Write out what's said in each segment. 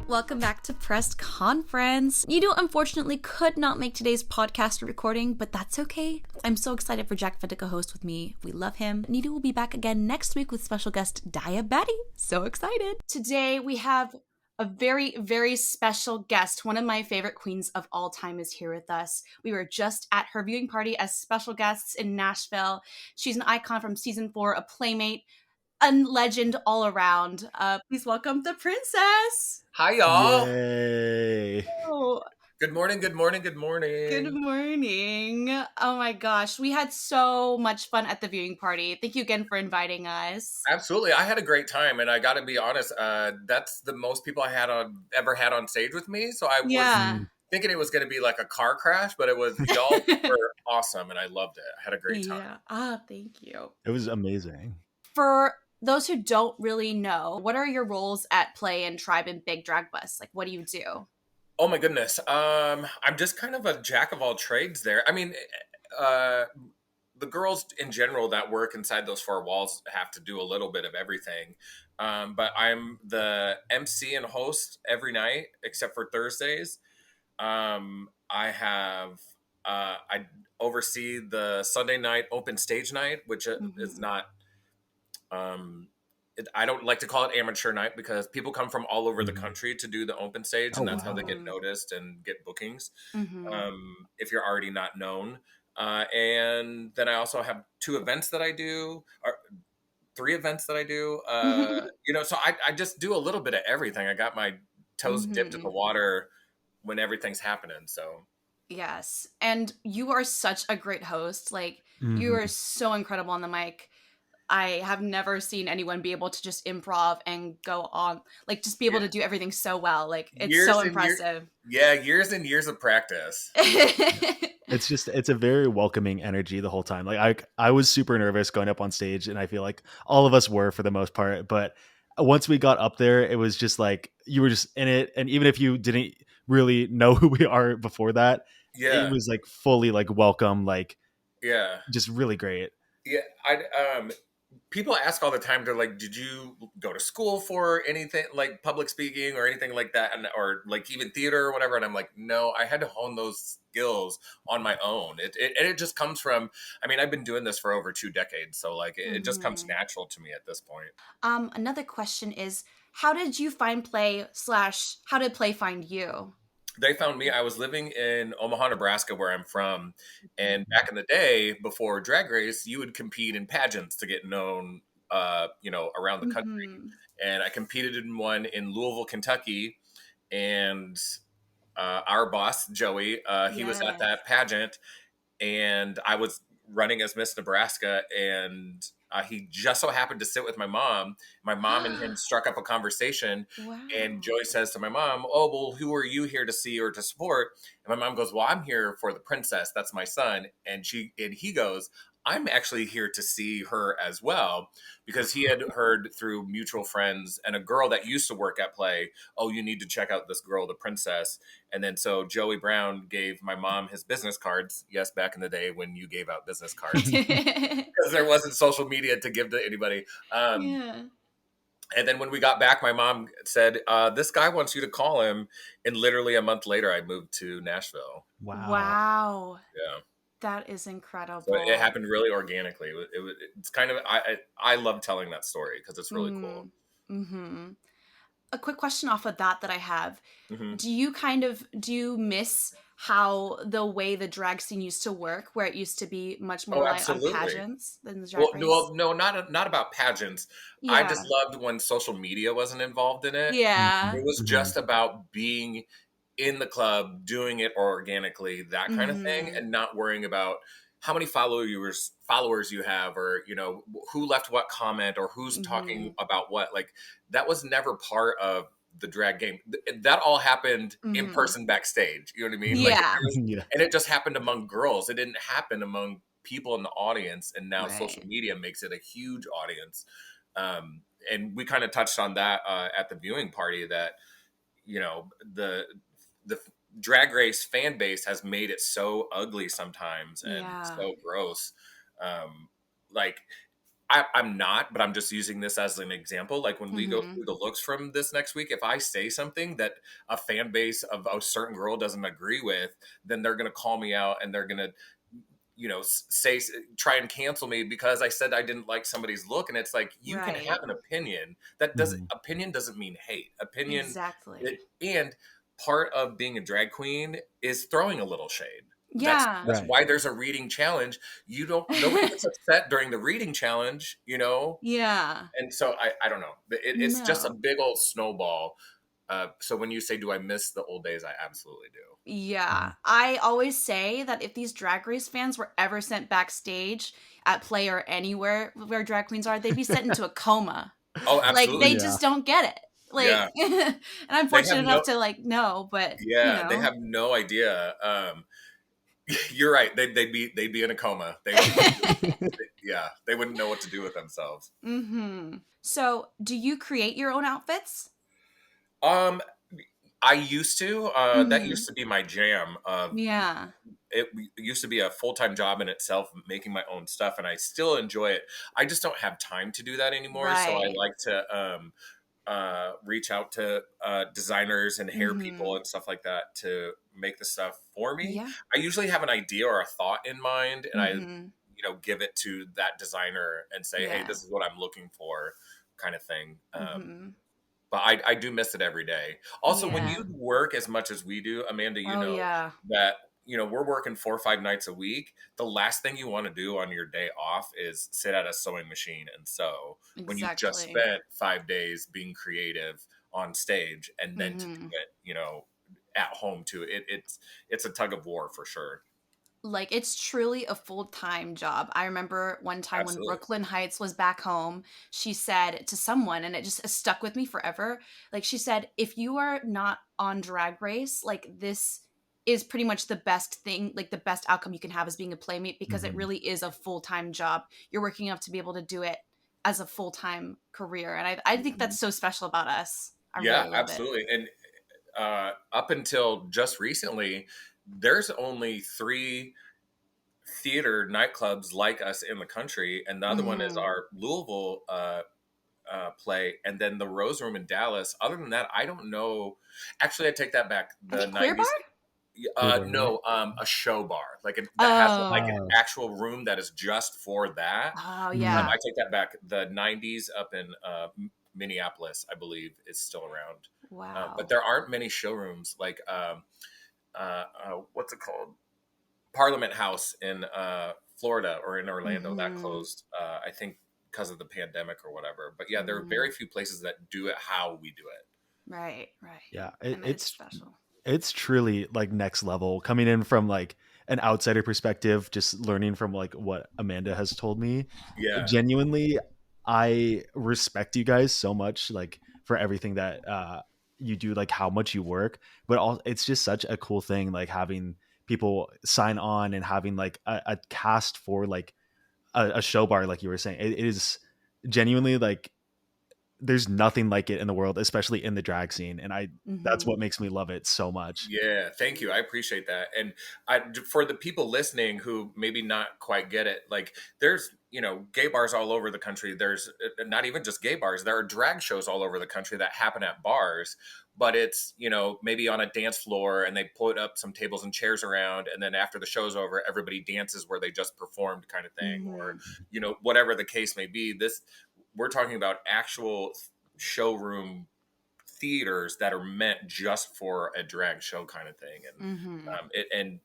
Welcome back to Press Conference. Nidu unfortunately could not make today's podcast recording, but that's okay. I'm so excited for JackFed to co-host with me. We love him. Nidu will be back again next week with special guest Daya Betty. So excited. Today we have a very, very special guest. One of my favorite queens of all time is here with us. We were just at her viewing party as special guests in Nashville. She's an icon from season 4, a playmate, a legend all around. Please welcome the princess. Hi, y'all. Yay. Oh, Good morning, good morning, good morning. good morning. Oh my gosh. We had so much fun at the viewing party. Thank you again for inviting us. Absolutely. I had a great time, and I got to be honest, that's the most people I had ever had on stage with me. So I was thinking it was going to be like a car crash, but it was, y'all were awesome, and I loved it. I had a great time. Yeah. Thank you. It was amazing. For those who don't really know, what are your roles at Play and Tribe and Big Drag Bus? Like, what do you do? Oh my goodness. I'm just kind of a jack of all trades there. I mean, the girls in general that work inside those four walls have to do a little bit of everything. But I'm the MC and host every night except for Thursdays. I oversee the Sunday night open stage night, which is not, I don't like to call it amateur night because people come from all over the country to do the open stage, and that's how they get noticed and get bookings. If you're already not known. And then I also have 2 events that I do, or 3 events that I do. So I just do a little bit of everything. I got my toes dipped in the water when everything's happening. So yes, and you are such a great host. Like you are so incredible on the mic. I have never seen anyone be able to just improv and go on, like just be able to do everything so well. Like it's so impressive. Years and years of practice. It's a very welcoming energy the whole time. Like I was super nervous going up on stage, and I feel like all of us were for the most part. But once we got up there, it was just like you were just in it. And even if you didn't really know who we are before that, it was like fully like welcome, like just really great. Yeah, people ask all the time, they're like, did you go to school for anything like public speaking or anything like that, or like even theater or whatever? And I'm like, no, I had to hone those skills on my own. It just comes from, I mean, I've been doing this for over 2 decades, so like it just comes natural to me at this point. Another question is, how did you find Play / how did Play find you? They found me. I was living in Omaha, Nebraska, where I'm from. And back in the day, before Drag Race, you would compete in pageants to get known, around the country. And I competed in one in Louisville, Kentucky. And our boss, Joey, he was at that pageant. And I was running as Miss Nebraska. And he just so happened to sit with my mom. My mom and him struck up a conversation. Wow. And Joy says to my mom, "Oh, well, who are you here to see or to support?" And my mom goes, "Well, I'm here for the princess. That's my son." And he goes, "I'm actually here to see her as well," because he had heard through mutual friends and a girl that used to work at Play, "Oh, you need to check out this girl, the princess." And then so Joey Brown gave my mom his business cards. Yes, back in the day when you gave out business cards because there wasn't social media to give to anybody. And then when we got back, my mom said, "This guy wants you to call him." And literally a month later, I moved to Nashville. Wow. Yeah. That is incredible. So it happened really organically. It's kind of, I love telling that story because it's really cool. A quick question off of that I have. Do you miss how the way the drag scene used to work, where it used to be much more like on pageants than the drag race? Well, no, not about pageants. Yeah. I just loved when social media wasn't involved in it. Yeah. It was just about being in the club, doing it organically, that kind of thing, and not worrying about how many followers you have, or who left what comment, or who's talking about what. Like that was never part of the drag game. That all happened in person backstage. You know what I mean? Yeah. And it just happened among girls. It didn't happen among people in the audience. And now social media makes it a huge audience. And we kind of touched on that at the viewing party, that the Drag Race fan base has made it so ugly sometimes and so gross. Like I'm not, but I'm just using this as an example. Like when we go Mm-hmm. through the looks from this next week, if I say something that a fan base of a certain girl doesn't agree with, then they're going to call me out and they're going to, say, try and cancel me because I said I didn't like somebody's look. And it's like, you can have Right. an opinion that doesn't, Mhm. opinion doesn't mean hate. Opinion, Exactly. and part of being a drag queen is throwing a little shade. That's Yeah. that's Right. why there's a reading challenge. Nobody gets upset during the reading challenge, Yeah. and so I don't know. It's just a No. big old snowball. So when you say, "Do I miss the old days?" I absolutely do. Yeah. Mhm. I always say that if these Drag Race fans were ever sent backstage at Play or anywhere where drag queens are, they'd be sent into a coma. Oh, Like, they absolutely. Yeah. just don't get it. Like, Yeah, and I'm they have fortunate enough no. to, like, know, but, Yeah, they have no idea. You're right. They'd be in a coma. They would. Yeah, they wouldn't know what to do with themselves. Mm-hmm. So, do you create your own outfits? Um, I used to. That Mm-hmm. used to be my jam. Yeah. It used to be a full-time job in itself, making my own stuff, and I still enjoy it. I just don't have time to do that anymore. So I Right. like to reach out to designers and hair Mm-hmm. people and stuff like that to make the stuff for me. Yeah. I usually have an idea or a thought in mind, and I Mm-hmm. give it to that designer and say, "Hey, Yeah. this is what I'm looking for," kind of thing. Mm-hmm. But I do miss it every day. Also, when Yeah. you work as much as we do, Amanda, Oh, yeah. that we're working 4 or 5 nights a week. The last thing you want to do on your day off is sit at a sewing machine and sew when you've just Exactly. spent 5 days being creative on stage, and then to do Mm-hmm. it, at home too. It's a tug of war for sure. Like, it's truly a full-time job. I remember one time when Absolutely. Brooklyn Heights was back home, she said to someone, and it just stuck with me forever. Like, she said, if you are not on Drag Race, like, this is pretty much the best thing, like the best outcome you can have is being a playmate, because it Mhm. really is a full-time job. You're working up to be able to do it as a full-time career. And I think that's Mhm. so special about us. I Yeah, really love it. absolutely. And up until just recently, there's only three theater nightclubs like us in the country, and the other one is Hmm. our Louisville play, and then the Rose Room in Dallas. Other than that, I don't know. Actually, I take that back. I The think Queer Bar? '90s, Queer Bar, right? no, a show bar, that has like an Oh. Oh. actual room that is just for that. Oh, Mm. yeah. I take that back. The '90s up in Minneapolis, I believe, is still around. But Wow. there aren't many showrooms like what's it called? Parliament House in Florida or in Orlando that Mhm. closed. I think because of the pandemic or whatever. But yeah, there are Mhm. very few places that do it how we do it. Right, right. Yeah, And that is special. it's truly like next level coming in from like an outsider perspective, just learning from like what Amanda has told me. Yeah. Genuinely, I respect you guys so much, like for everything that you do, like how much you work, but all it's just such a cool thing, like having people sign on and having like a cast for like a show bar, like you were saying. It is genuinely like there's nothing like it in the world, especially in the drag scene, and I that's Mhm. what makes me love it so much. Yeah, thank you. I appreciate that. And for the people listening who maybe not quite get it, like there's, gay bars all over the country. There's not even just gay bars. There are drag shows all over the country that happen at bars, but it's, maybe on a dance floor and they put up some tables and chairs around. And then after the show's over, everybody dances where they just performed kind of thing, or, Mhm. whatever the case may be. We're talking about actual showroom theaters that are meant just for a drag show kind of thing, and Mhm. and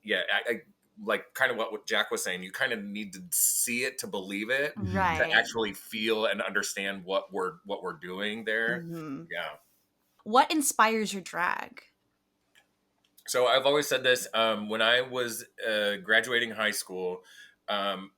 yeah, I like kind of what Jack was saying. You kind of need to see it to believe it, Mhm. to Right. actually feel and understand what we're doing there. Mhm. Yeah. What inspires your drag? So I've always said this. When I was graduating high school, um,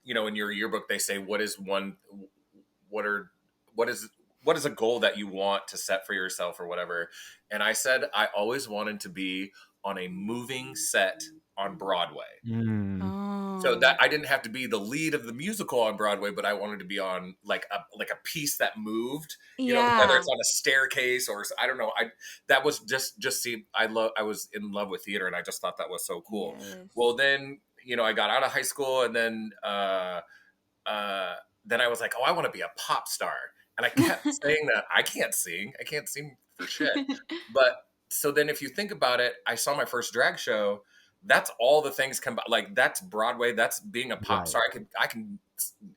in your yearbook they say what are what is what is a goal that you want to set for yourself or whatever, and I said I always wanted to be on a moving set on Broadway. Mm. So that Oh. I didn't have to be the lead of the musical on Broadway, but I wanted to be on like a piece that moved, whether Yeah. it's on a staircase or I don't know. I That was just see I was in love with theater and I just thought that was so cool. Yes. Well, then, I got out of high school and then then I was like, oh, I want to be a pop star. And I kept saying that I can't sing for shit. But so then if you think about it, I saw my first drag show. That's all the things like that's Broadway. That's being a pop Right. star. I can,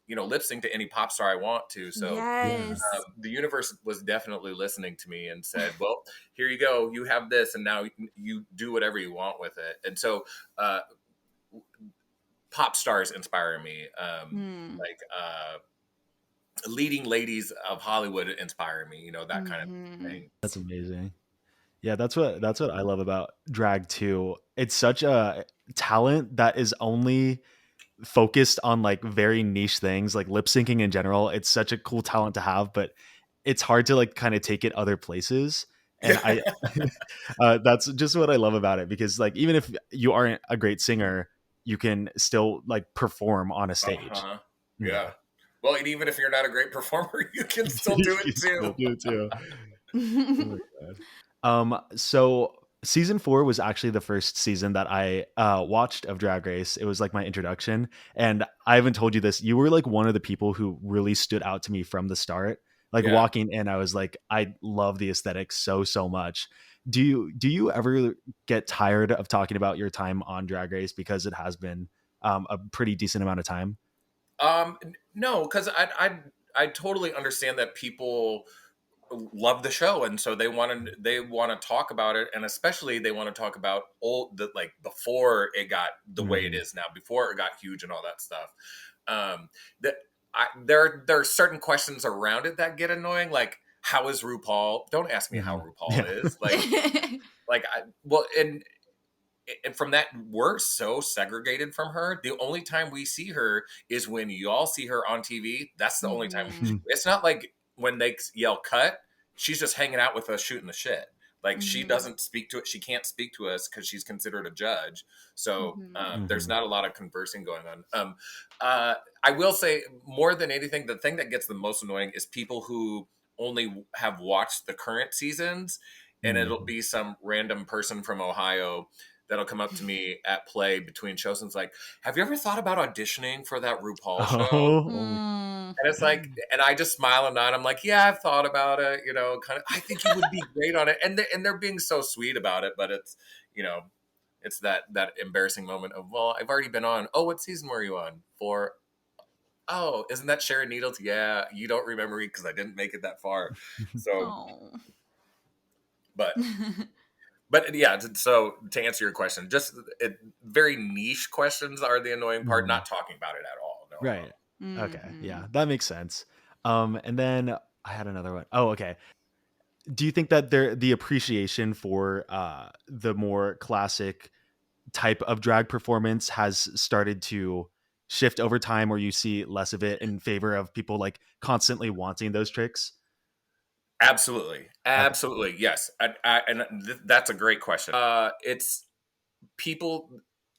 lip sync to any pop star I want to. So Yeah. Yes. the universe was definitely listening to me and said, well, here you go. You have this. And now you do whatever you want with it. And so, pop stars inspire me. Like, leading ladies of Hollywood inspire me, that kind of thing. That's amazing. Yeah, that's what I love about drag too. It's such a talent that is only focused on like very niche things, like lip syncing in general. It's such a cool talent to have, but it's hard to like kind of take it other places. And I that's just what I love about it, because like even if you aren't a great singer, you can still like perform on a stage. Uh-huh. Yeah. Yeah. Well, and even if you're not a great performer, you can still do You it too. still do it too. Oh my God. So season 4 was actually the first season that I watched of Drag Race. It was like my introduction, and I haven't told you this. You were like one of the people who really stood out to me from the start. Like Yeah. walking in, I was like, I love the aesthetic so much. Do you ever get tired of talking about your time on Drag Race, because it has been a pretty decent amount of time? No, because I totally understand that people love the show, and so they want to talk about it, and especially they want to talk about like before it got the way it is now, before it got huge and all that stuff. That there are certain questions around it that get annoying, like how is RuPaul? Don't ask me how RuPaul is. And from that, we're so segregated from her. The only time we see her is when y'all see her on TV. That's the only time. It's not like when they yell cut, she's just hanging out with us shooting the shit. Like she doesn't speak to it. She can't speak to us because she's considered a judge. So there's not a lot of conversing going on. I will say, more than anything, the thing that gets the most annoying is people who only have watched the current seasons, and it'll be some random person from Ohio that'll come up to me at play between shows and it's like, have you ever thought about auditioning for that RuPaul show? And it's like, and I just smile and nod. I'm like, yeah, I've thought about it, kind of, I think you would be great on it. And they're being so sweet about it, but it's, it's that embarrassing moment of, well, I've already been on. Oh, what season were you on? For, oh, isn't that Sharon Needles? Yeah, you don't remember me because I didn't make it that far. So, But yeah, so to answer your question, just very niche questions are the annoying part, not talking about it at all. No. Right. Okay. Yeah, that makes sense. And then I had another one. Oh, okay. Do you think that the appreciation for the more classic type of drag performance has started to shift over time, or you see less of it in favor of people like constantly wanting those tricks? Absolutely. Okay. Yes. That's a great question. It's people,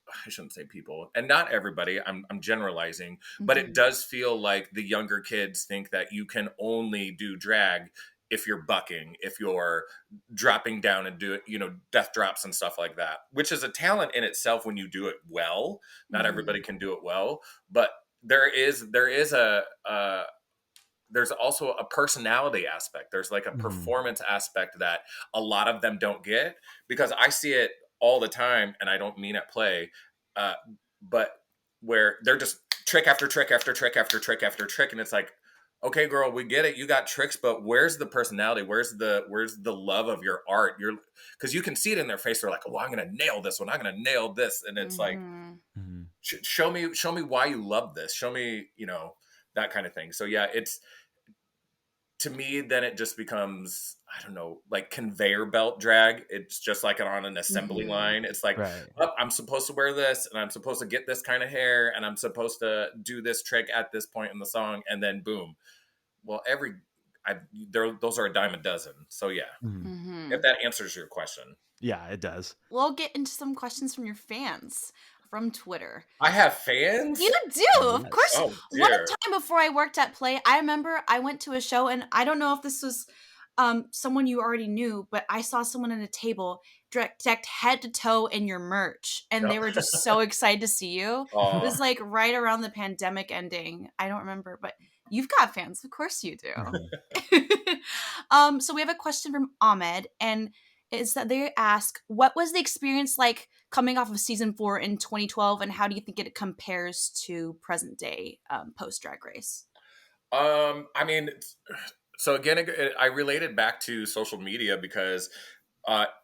I shouldn't say people, and not everybody, I'm generalizing, but it does feel like the younger kids think that you can only do drag if you're bucking, if you're dropping down and do it, death drops and stuff like that, which is a talent in itself when you do it well. Not everybody can do it well, but there's also a personality aspect. There's like a performance aspect that a lot of them don't get, because I see it all the time, and I don't mean at play, but where they're just trick after trick after trick after trick after trick, and it's like, okay, girl, we get it, you got tricks, but where's the personality? Where's the love of your art? Because you can see it in their face. They're like, oh, I'm gonna nail this one. I'm gonna nail this, and it's like, show me why you love this. Show me, that kind of thing. So yeah, it's, to me, then it just becomes, I don't know, like conveyor belt drag. It's just like on an assembly line. It's like, oh, I'm supposed to wear this, and I'm supposed to get this kind of hair, and I'm supposed to do this trick at this point in the song, and then boom. Well, those are a dime a dozen. So yeah, if that answers your question. Yeah, it does. We'll get into some questions from your fans from Twitter. I have fans? You do, of course. Oh, one dear. time before I worked at Play, I remember I went to a show, and I don't know if this was someone you already knew, but I saw someone at a table decked head to toe in your merch, and they were just so excited to see you. It was like right around the pandemic ending. I don't remember, but you've got fans. Of course you do. So we have a question from Ahmed, and is that they ask, what was the experience like coming off of season 4 in 2012, and how do you think it compares to present day post Drag Race? I mean, so again, I related back to social media because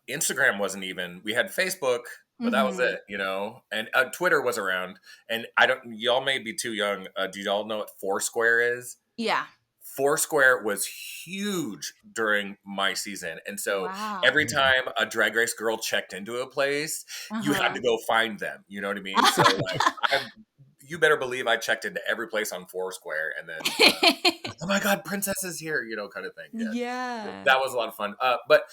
Instagram wasn't even. We had Facebook, but that was it, you know. And Twitter was around. And I don't. Y'all may be too young. Do y'all know what Foursquare is? Yeah. Foursquare was huge during my season. And so Wow. every time a Drag Race girl checked into a place, you had to go find them. You know what I mean? So like, you better believe I checked into every place on Foursquare, and then oh my god, Princess is here, you know, kind of thing. Yeah. That was a lot of fun. But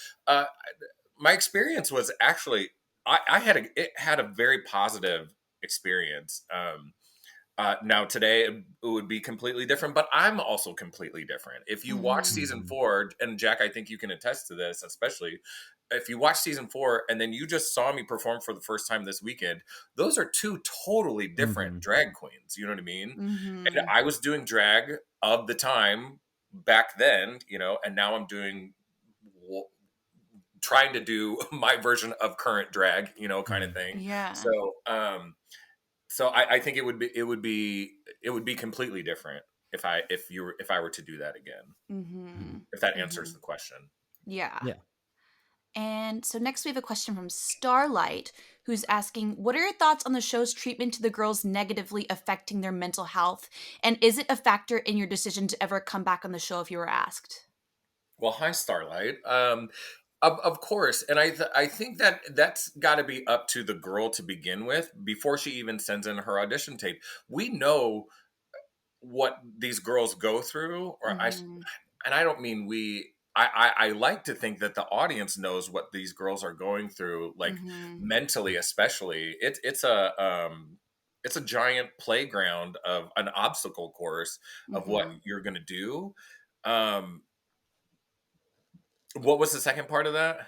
my experience was actually it had a very positive experience. Now today it would be completely different, but I'm also completely different. If you watch season 4, and Jack, I think you can attest to this, especially if you watch season 4 and then you just saw me perform for the first time this weekend, those are two totally different drag queens. You know what I mean? And I was doing drag of the time back then, you know, and now I'm trying to do my version of current drag, you know, kind of thing. Yeah. So I think it would be completely different if I were to do that again. If that answers the question. Yeah. Yeah. And so next we have a question from Starlight, who's asking, what are your thoughts on the show's treatment to the girls negatively affecting their mental health? And is it a factor in your decision to ever come back on the show if you were asked? Well, hi, Starlight. Of course, and I think that's got to be up to the girl to begin with before she even sends in her audition tape. We know what these girls go through, and I don't mean we. I like to think that the audience knows what these girls are going through, like mentally, especially. It's a giant playground of an obstacle course of what you're going to do. What was the second part of that?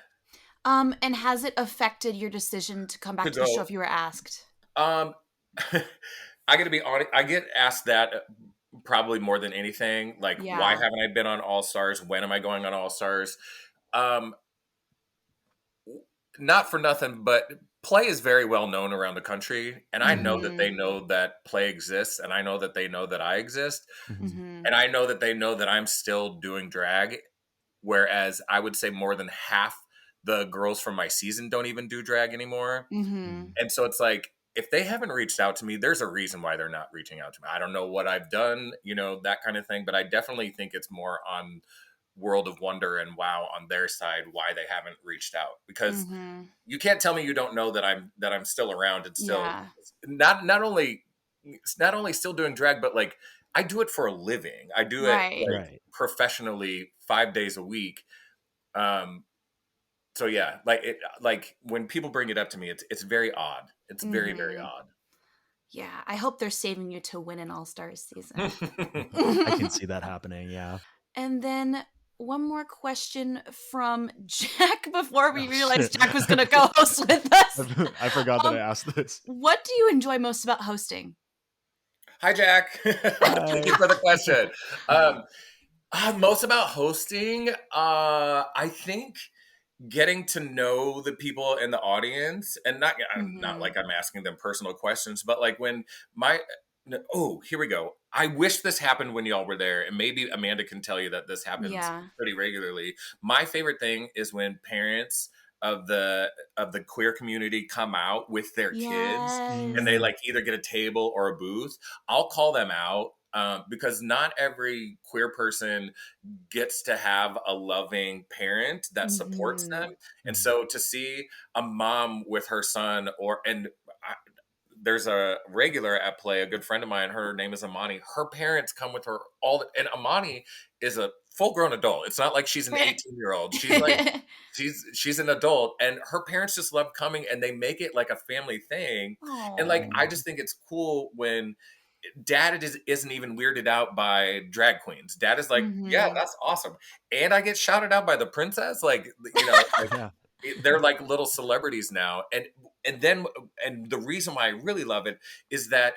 And has it affected your decision to come back to the show if you were asked? I got to be honest. I get asked that probably more than anything. Like, why haven't I been on All Stars? When am I going on All Stars? Not for nothing, but Play is very well known around the country, and I know that they know that Play exists, and I know that they know that I exist, and I know that they know that I'm still doing drag. Whereas I would say more than half the girls from my season don't even do drag anymore. And so it's like, if they haven't reached out to me, there's a reason why they're not reaching out to me. I don't know what I've done, you know, that kind of thing. But I definitely think it's more on World of Wonder and WoW on their side why they haven't reached out. Because you can't tell me you don't know that I'm still around and still not only still doing drag, but like I do it for a living. I do it professionally 5 days a week. So yeah, like when people bring it up to me, it's very odd. It's very, very odd. Yeah, I hope they're saving you to win an All Stars season. I can see that happening, yeah. And then one more question from Jack before we realized Jack was going to co-host with us. I forgot that I asked this. What do you enjoy most about hosting? Hi, Jack. Thank you for the question. Most about hosting, I think getting to know the people in the audience, and not like I'm asking them personal questions, but like when here we go. I wish this happened when y'all were there, and maybe Amanda can tell you that this happens pretty regularly. My favorite thing is when parents of the queer community come out with their kids, and they like either get a table or a booth. I'll call them out. Because not every queer person gets to have a loving parent that supports them. And so to see a mom with her son there's a regular at Play, a good friend of mine, her name is Amani. Her parents come with her and Amani is a full grown adult. It's not like she's an 18-year-old. She's like, she's an adult, and her parents just love coming, and they make it like a family thing. Aww. And like, I just think it's cool when Dad isn't even weirded out by drag queens. Dad is like, yeah, that's awesome. And I get shouted out by the princess. Like, you know, they're like little celebrities now. And the reason why I really love it is that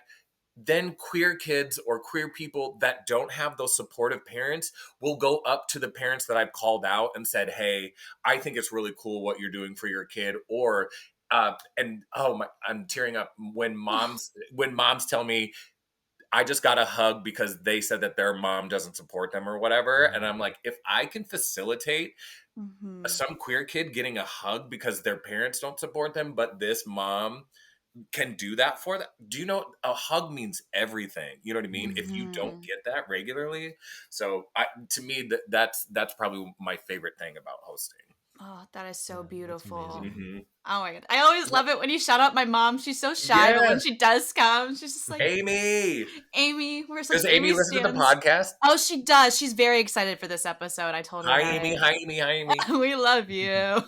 then queer kids or queer people that don't have those supportive parents will go up to the parents that I've called out and said, "Hey, I think it's really cool what you're doing for your kid." Or and oh my, I'm tearing up when moms tell me, "I just got a hug because they said that their mom doesn't support them or whatever." And I'm like, if I can facilitate Mhm. some queer kid getting a hug because their parents don't support them, but this mom can do that for them. Do you know a hug means everything? You know what I mean? If you don't Mhm. get that regularly, so to me that's probably my favorite thing about hosting. Oh, that is so Yeah, that's beautiful. amazing. Hmm. Oh my god. I always love it when you shout out my mom. She's so shy, but when Yes, she does come, she's just like, Amy. Amy, we're such Does Amy Amy listen to the stands. podcast? Oh, she does. She's very excited for this episode. I told her Hi, about Amy. it. Hi, Amy. Hi, Amy. We love you.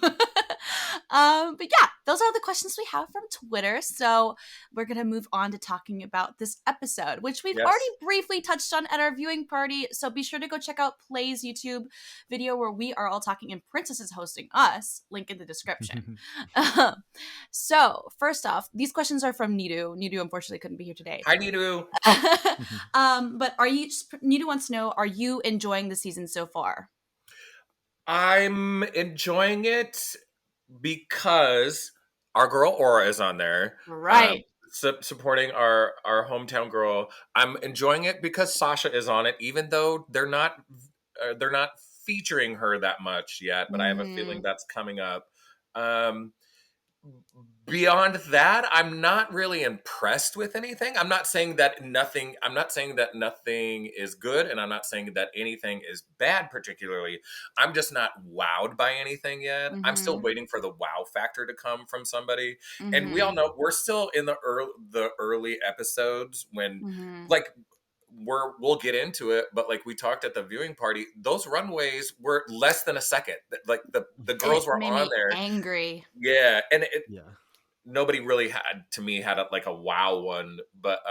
But yeah, those are the questions we have from Twitter. So we're going to move on to talking about this episode, which we've already Yes. briefly touched on at our viewing party. So be sure to go check out Play's YouTube video where we are all talking and Princess is hosting us. Link in the description. So first off, these questions are from Nidu. Nidu unfortunately couldn't be here today. Hi, Nidu. But Nidu wants to know, are you enjoying the season so far? I'm enjoying it because our girl Aura is on there, Right. supporting our hometown girl. I'm enjoying it because Sasha is on it, even though they're not featuring her that much yet. But I have a feeling Mm-hmm. that's coming up. Um, Beyond that, I'm not really impressed with anything. I'm not saying that nothing is good, and I'm not saying that anything is bad particularly. I'm just not wowed by anything yet. I'm still Mm-hmm. waiting for the wow factor to come from somebody. And we all Mm-hmm. know we're still in the early episodes when, Mm-hmm. like, we'll get into it, but like we talked at the viewing party, those runways were less than a second. Like the And girls it were made on me there. angry. Yeah, and Yeah. nobody really had like a wow one, but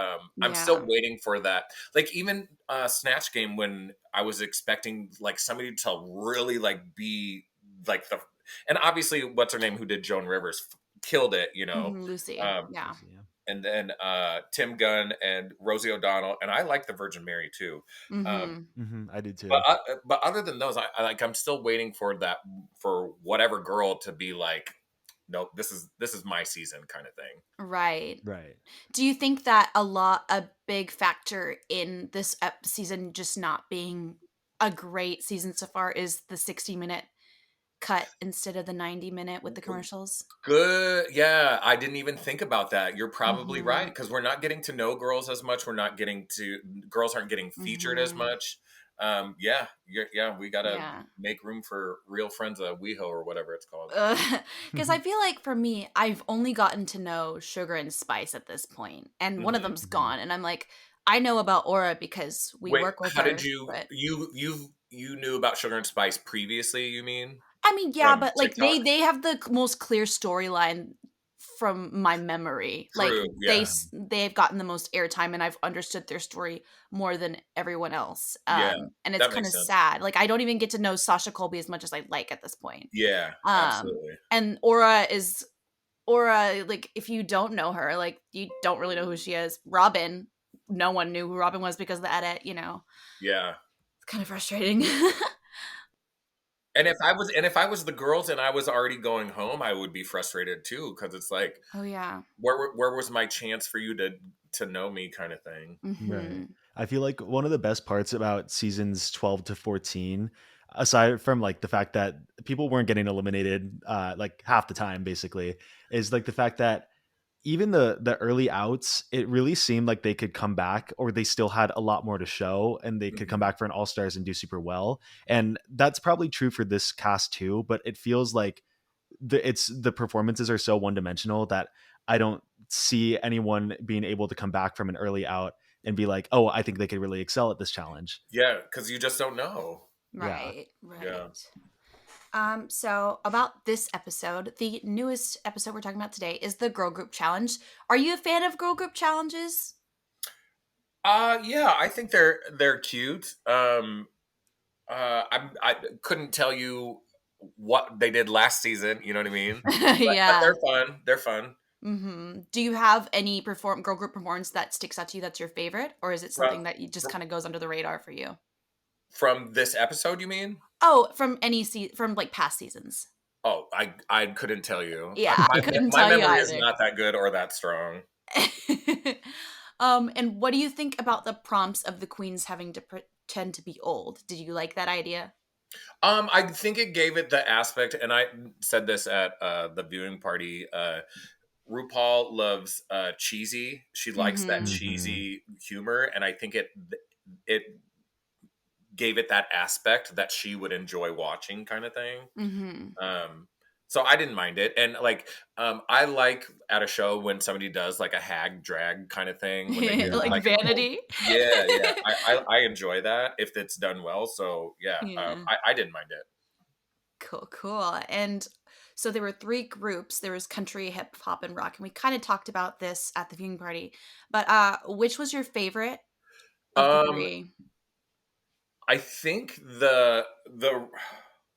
I'm still Yeah. waiting for that. Like even Snatch Game, when I was expecting like somebody to really like be like the, and obviously what's her name who did Joan Rivers killed it, Mm-hmm. Lucy. um Yeah. Yeah. and then Tim Gunn and Rosie O'Donnell, and I like the Virgin Mary too. um Mm-hmm. I did but too. but other than those, I'm still waiting for that, for whatever girl to be like, no, this is my season kind of thing. Right. Right. Do you think that a big factor in this season just not being a great season so far is the 60-minute cut instead of the 90-minute with the commercials? Good. Yeah, I didn't even think about that. You're probably right Mm-hmm. because we're not getting to know girls as much. Girls aren't getting featured as Mm-hmm. much. Yeah, we gotta Yeah. make room for real friends of WeHo or whatever it's called. Because I feel like for me, I've only gotten to know Sugar and Spice at this point, and one of Hmm. them's gone, and I'm like, I know about Aura because we Wait, work with how did her, you but you knew about Sugar and Spice previously? You mean I mean, yeah, from but like TikTok? they have the most clear storyline from my memory. Like True. Yeah. they've gotten the most airtime, and I've understood their story more than everyone else. Yeah. And it's That kind makes of sense. sad. Like I don't even get to know Sasha Colby as much as I like at this point. Yeah. Absolutely. And Aura, like if you don't know her, like you don't really know who she is. Robin, no one knew who Robin was because of the edit. Yeah. It's kind of frustrating. And if I was the girls and I was already going home, I would be frustrated too because it's like, Oh yeah. where was my chance for you to know me, kind of thing. Right. Mhm. I feel like one of the best parts about seasons 12 to 14, aside from like the fact that people weren't getting eliminated like half the time basically, is like the fact that even the early outs, it really seemed like they could come back, or they still had a lot more to show and they could come Hmm. back for an all-stars and do super well. And that's probably true for this cast too, but it feels like the performances are so one-dimensional that I don't see anyone being able to come back from an early out and be like, "Oh, I think they could really excel at this challenge." Yeah, because you just don't know. Yeah. Right, Yeah. right. So about this episode, the newest episode we're talking about today is the girl group challenge. Are you a fan of girl group challenges? Yeah, I think they're cute. I couldn't tell you what they did last season. You know what I mean? But Yeah. they're fun. They're fun. Do you have any girl group performance that sticks out to you that's your favorite, or is it From something that you just kind of goes under the radar for you? from this episode, you mean? Oh, from from like past seasons. Oh, I couldn't tell you. Yeah, I couldn't My tell you memory is either. not that good or that strong. And what do you think about the prompts of the queens having to pretend to be old? Did you like that idea? I think it gave it the aspect, and I said this at the viewing party. RuPaul loves cheesy. She likes that Mm-hmm. Mhm. cheesy humor, and I think it gave it that aspect that she would enjoy watching, kind of thing. Mm-hmm. Um, so I didn't mind it, and like I like at a show when somebody does like a hag drag kind of thing when they do Yeah. Like like an old. vanity. Yeah, yeah, I enjoy that if it's done well. So yeah, Yeah. I didn't mind it. Cool, cool. And so there were three groups. There was country, hip hop, and rock. And we kind of talked about this at the viewing party. But which was your favorite of the Um, three? I think the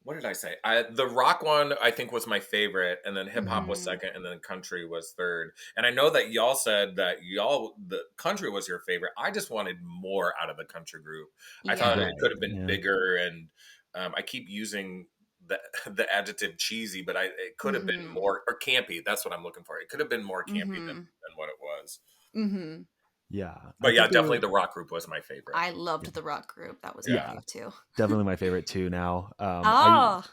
what did I say? The rock one I think was my favorite, and then hip hop was Mm-hmm. second, and then country was third. And I know that y'all said that y'all the country was your favorite. I just wanted more out of the country group. I thought Yeah. it could Right. have been Yeah. bigger, and I keep using the the adjective cheesy, but it could have been Mm-hmm. more or campy. That's what I'm looking for. It could have been more campy Mm-hmm. than what it was. Mm-hmm. Yeah. I But yeah, think there definitely were the rock group was my favorite. I yeah. loved the rock group. That was my Yeah. Yeah, fave too. definitely my favorite too now. Oh.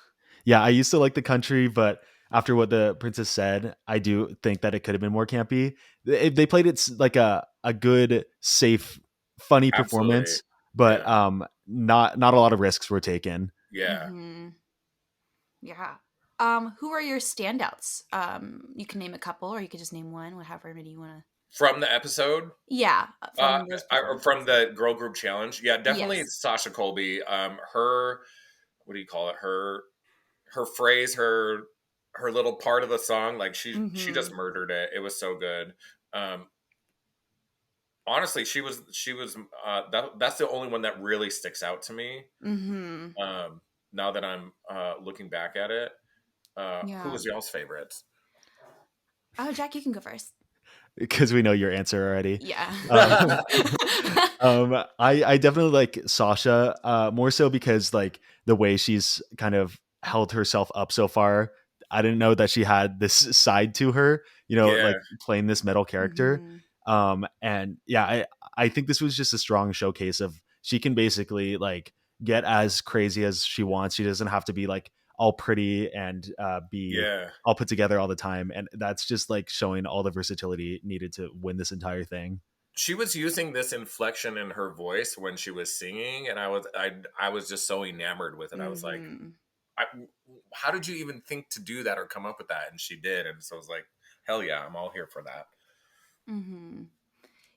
Yeah, I used to like the country, but after what the princess said, I do think that it could have been more campy. They played it like a good, safe, funny Absolutely. performance, but Yeah. not a lot of risks were taken. Yeah. Mm-hmm. Yeah. Who are your standouts? You can name a couple, or you could just name one, whatever many you want to. From the episode, Yeah, from those from performances. the girl group challenge, yeah, definitely Yes. it's Sasha Colby. Her, what do you call it? Her phrase, her little part of the song, like she Mm-hmm. just murdered it. It was so good. Um, Honestly, she was that's the only one that really sticks out to me. Mm-hmm. Now that I'm looking back at it, who Yeah. was y'all's favorites? Oh, Jack, you can go first. Because we know your answer already. Yeah. Um, I definitely like Sasha more so because like the way she's kind of held herself up so far. I didn't know that she had this side to her, Yeah, like playing this metal character. Mm-hmm. And yeah, I think this was just a strong showcase of she can basically like get as crazy as she wants. She doesn't have to be like all pretty and be yeah. all put together all the time. And that's just like showing all the versatility needed to win this entire thing. She was using this inflection in her voice when she was singing, and I was just so enamored with it. I was like, Mm-hmm. I, how did you even think to do that or come up with that? And she did, and so I was like, hell yeah, I'm all here for that. Mm-hmm.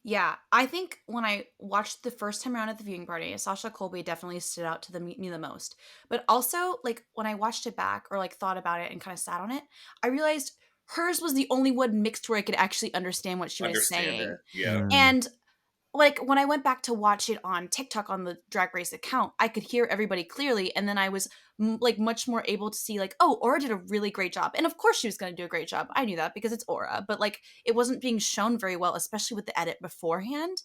Yeah, I think when I watched the first time around at the viewing party, Sasha Colby definitely stood out to me the most. But also, like when I watched it back or like thought about it and kind of sat on it, I realized hers was the only one mixed where I could actually understand what she was Understand saying. it, yeah, Mm. And like when I went back to watch it on TikTok on the Drag Race account, I could hear everybody clearly, and then I was like much more able to see like, oh, Aura did a really great job, and of course she was going to do a great job. I knew that because it's Aura, but like it wasn't being shown very well, especially with the edit beforehand,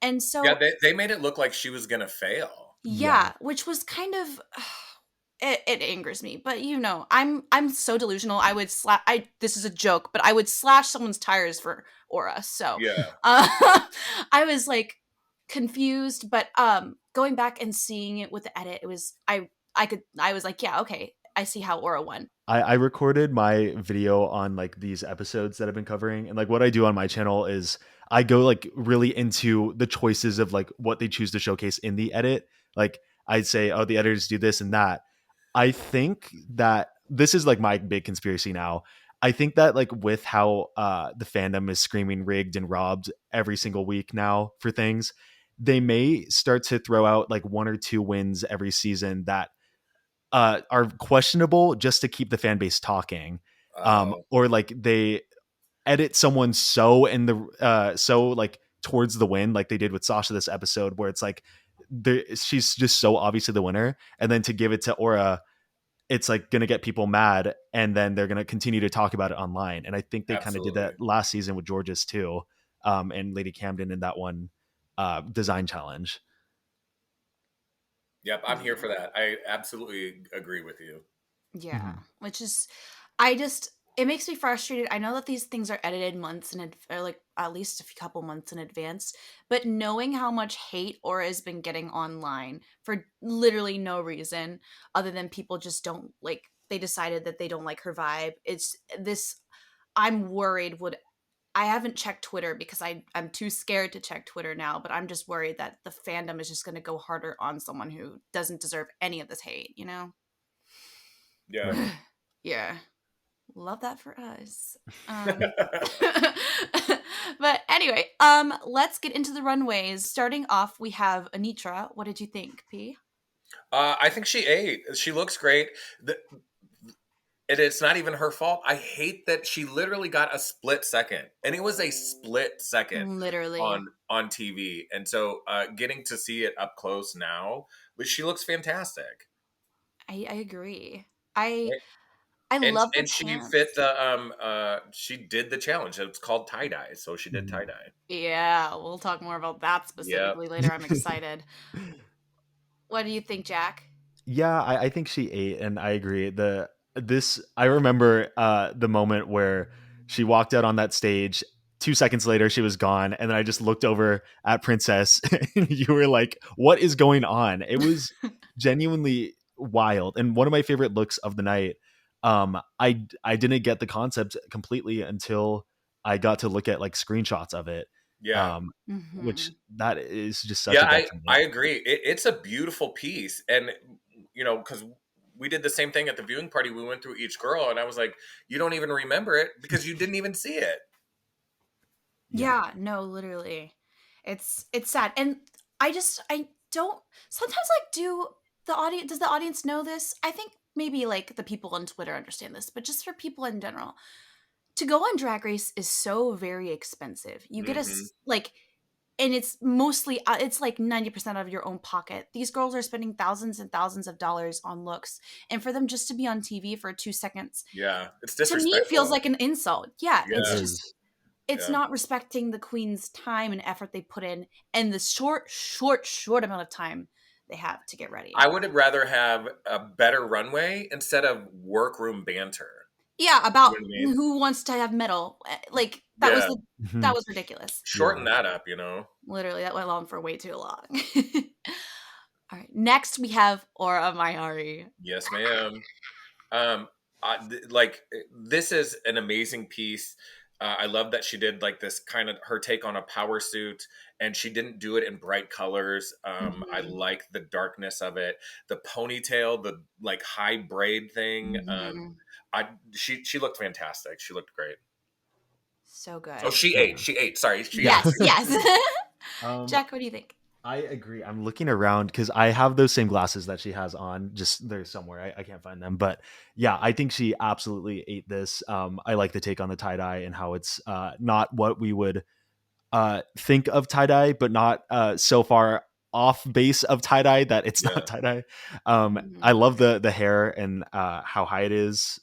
and yeah. so They made it look like she was gonna fail. Yeah. yeah, which was kind of it angers me, but I'm so delusional. I would slash. I This is a joke, but I would slash someone's tires for Aura. So, Yeah, uh, I was like confused, but going back and seeing it with the edit, it was I was like, yeah, okay, I see how Aura won. I recorded my video on like these episodes that I've been covering. And like what I do on my channel is I go like really into the choices of like what they choose to showcase in the edit. Like I'd say, oh, the editors do this and that. I think that this is like my big conspiracy now. I think that like with how the fandom is screaming rigged and robbed every single week now for things, they may start to throw out like one or two wins every season that are questionable just to keep the fan base talking. oh Or like they edit someone so in the so like towards the win, like they did with Sasha this episode, where it's like she's just so obviously the winner, and then to give it to Aura it's like going to get people mad, and then they're going to continue to talk about it online. And I think they kind of did Absolutely. that last season with Georges too, and Lady Camden in that one design challenge. Yep, I'm here Yeah. for that. I absolutely agree with you. Yeah, Mm-hmm. which is, I just, it makes me frustrated. I know that these things are edited months or like at least a couple months in advance, but knowing how much hate Aura has been getting online for literally no reason other than people just don't like, they decided that they don't like her vibe. It's this, I'm worried would, I haven't checked Twitter because I'm too scared to check Twitter now, but I'm just worried that the fandom is just going to go harder on someone who doesn't deserve any of this hate, you know? Yeah. Right. Yeah. Love that for us. But anyway, let's get into the runways. Starting off, we have Anitra. What did you think, P? I think she ate. She looks great. The, and it's not even her fault. I hate that she literally got a split second, and it was a split second Literally. on TV. And so, getting to see it up close now, but she looks fantastic. I agree. I Right? I love the And she fit pants. the she did the challenge. It's called tie dye, so she did Mhm. tie dye. Yeah, we'll talk more about that Yep. specifically later. I'm excited. What do you think, Jack? Yeah, I think she ate, and I agree. I remember the moment where she walked out on that stage. 2 seconds later, she was gone, and then I just looked over at Princess. And you were like, "What is going on?" It was genuinely wild, and one of my favorite looks of the night. I didn't get the concept completely until I got to look at like screenshots of it, Yeah. um, which Hmm. that is just such Yeah, a I detriment. agree. It's a beautiful piece, and because we did the same thing at the viewing party. We went through each girl, and I was like, "You don't even remember it because you didn't even see it." Yeah. Yeah, no, literally. It's sad. And I don't sometimes like do the audience does the audience know this? I think maybe like the people on Twitter understand this, but just for people in general, to go on Drag Race is so very expensive. You get Hmm. like and it's mostly it's like 90% of your own pocket. These girls are spending thousands and thousands of dollars on looks, and for them just to be on TV for 2 seconds Yeah, it's to me feels disrespectful. like an insult. Yeah, It it's Yeah, just is. it's yeah. not respecting the queen's time and effort they put in and the short amount of time they have to get I ready. would rather have a better runway instead of workroom banter. Yeah, You about know what I mean? who wants to have medal. Like Yeah, that Mhm. was ridiculous. Yeah. shorten that up. You know. Literally, that went on for way too long. All right, next we have Aura Mayari. Yes, ma'am. Um, like this is an amazing piece. I love that she did like this kind of her take on a power suit, and she didn't do it in bright colors. I Hmm. like the darkness of it, the ponytail, the like high braid thing. Hmm. I she looked fantastic. She looked great. So Oh, good. she ate. Yeah. She ate. Sorry, she Yeah. ate. Yes, yes. um, Jack, what do you think? I agree. I'm looking around because I have those same glasses that she has on. Just they're somewhere. I can't find them. But yeah, I think she absolutely ate this. I like the take on the tie dye and how it's not what we would think of tie dye, but not so far off base of tie dye that it's not Yeah. tie dye. I Hmm. love the hair and how high it is.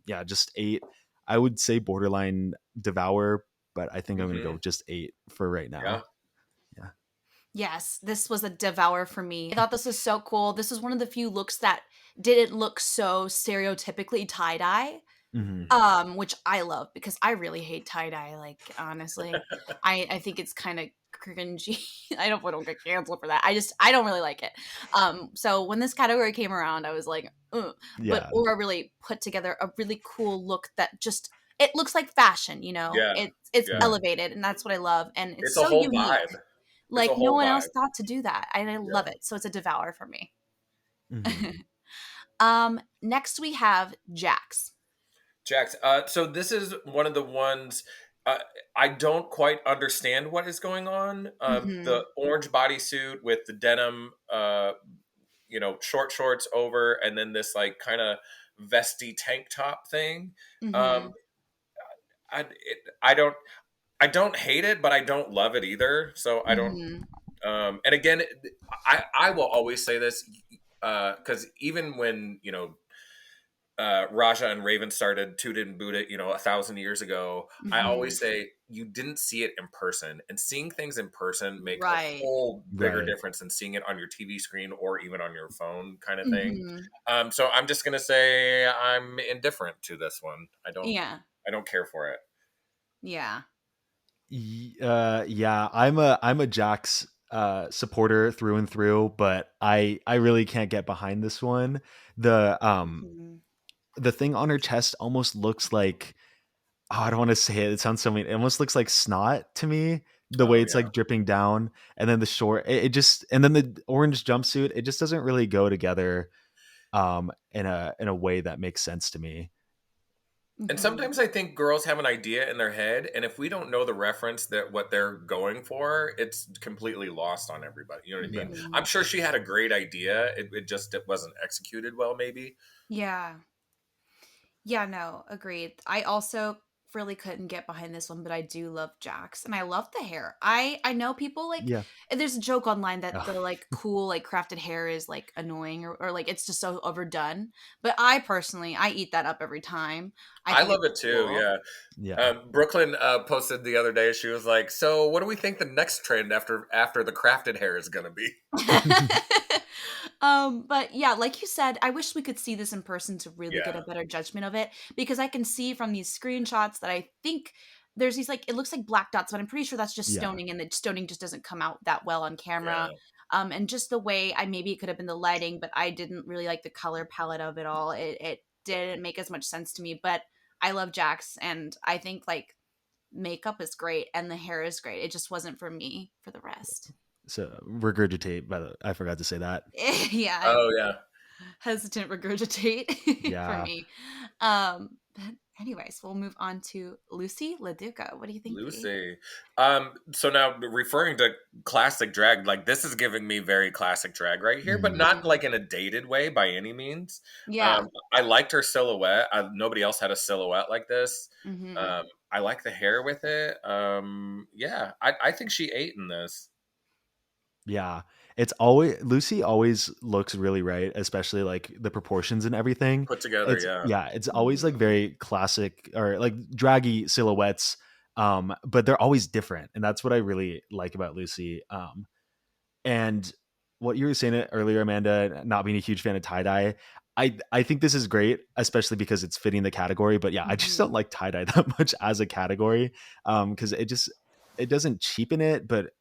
Yeah, just eight. I would say borderline devour, but I think I'm gonna go Hmm. with just eight for right Yeah. now. Yeah. Yes, this was a devour for me. I thought this was so cool. This was one of the few looks that didn't look so stereotypically tie-dye. Hmm. Which I love because I really hate tie-dye, like honestly. I think it's kind of cringy. I hope I don't get canceled for that. I don't really like it. So when this category came around, I was like, ugh. But Yeah. Aura really put together a really cool look that just it looks like fashion, you know? Yeah. It's Yeah. Yeah. elevated and that's what I love and it's It's a so whole unique. vibe. It's a Like no whole one else vibe. thought to do that, and I love Yeah. it. So it's a devour for me. Hmm. Next we have Jax. Jax. So this is one of the ones uh, I don't quite understand what is going on. Hmm. The orange bodysuit with the denim, short shorts over, and then this like kind of vesty tank top thing. Um, Hmm. I don't hate it, but I don't love it either. So I don't. Hmm. And again, I will always say this because even when Raja and Raven started Toot It and Boot It, 1,000 years ago, I Mhm. always say you didn't see it in person, and seeing things in person make a Right. whole bigger Right. difference than seeing it on your TV screen or even on your phone, kind of thing. Mhm. So I'm just gonna say I'm indifferent to this one. Yeah. I don't care for it. Yeah. Yeah, I'm a Jax supporter through and through, but I really can't get behind this one. The um Mhm. the thing on her chest almost looks like, oh, I don't want to say it. It sounds so mean. It almost looks like snot to me. The way Oh it's yeah. like dripping down, and then the short, it just, and then the orange jumpsuit. It just doesn't really go together, in a way that makes sense to me. And Mhm. sometimes I think girls have an idea in their head, and if we don't know the reference that what they're going for, it's completely lost on everybody. You know what I mean? Right. I'm Mhm. sure she had a great idea. It wasn't executed well, maybe. Yeah. Yeah, no, agreed. I also really couldn't get behind this one, but I do love Jax and I love the hair. I know people like Yeah. there's a joke online that the Ugh. like cool like crafted hair is like annoying or like it's just so overdone. But I personally I eat that up every time. I I think love it's it too. cool. Yeah. Yeah. Brooklyn posted the other day. She was like, "So, what do we think the next trend after the crafted hair is going to be?" But yeah, like you said, I wish we could see this in person to really get a Yeah, better judgment of it because I can see from these screenshots that I think there's these like it looks like black dots, but I'm pretty sure that's just Yeah. stoning and the stoning just doesn't come out that well on camera. yeah. And just the way I maybe it could have been the lighting, but I didn't really like the color palette of it all. It didn't make as much sense to me, but I love Jax and I think like makeup is great and the hair is great. It just wasn't for me for the rest. So regurgitate. By the, I forgot to say that. Yeah, Oh yeah. hesitant regurgitate for Yeah. me. But anyways, we'll move on to Lucy LaDuca. What do you think, B? Lucy. So now referring to classic drag, like this is giving me very classic drag right here, but Mhm. not Mhm. like in a dated way by any means. Yeah. I liked her silhouette. Nobody else had a silhouette like this. Hmm. Um, I like the hair with it. Yeah, I think she ate in this. Yeah. It's always Lucy always looks really right, especially like the proportions and everything. Put together, It's yeah. yeah, it's always like Hmm. very classic or like draggy silhouettes. But they're always different. And that's what I really like about Lucy. And what you were saying earlier, Amanda, not being a huge fan of tie dye, I think this is great, especially because it's fitting the category. But yeah, I just don't Hmm. like tie dye that much as a category, because it doesn't cheapen it. But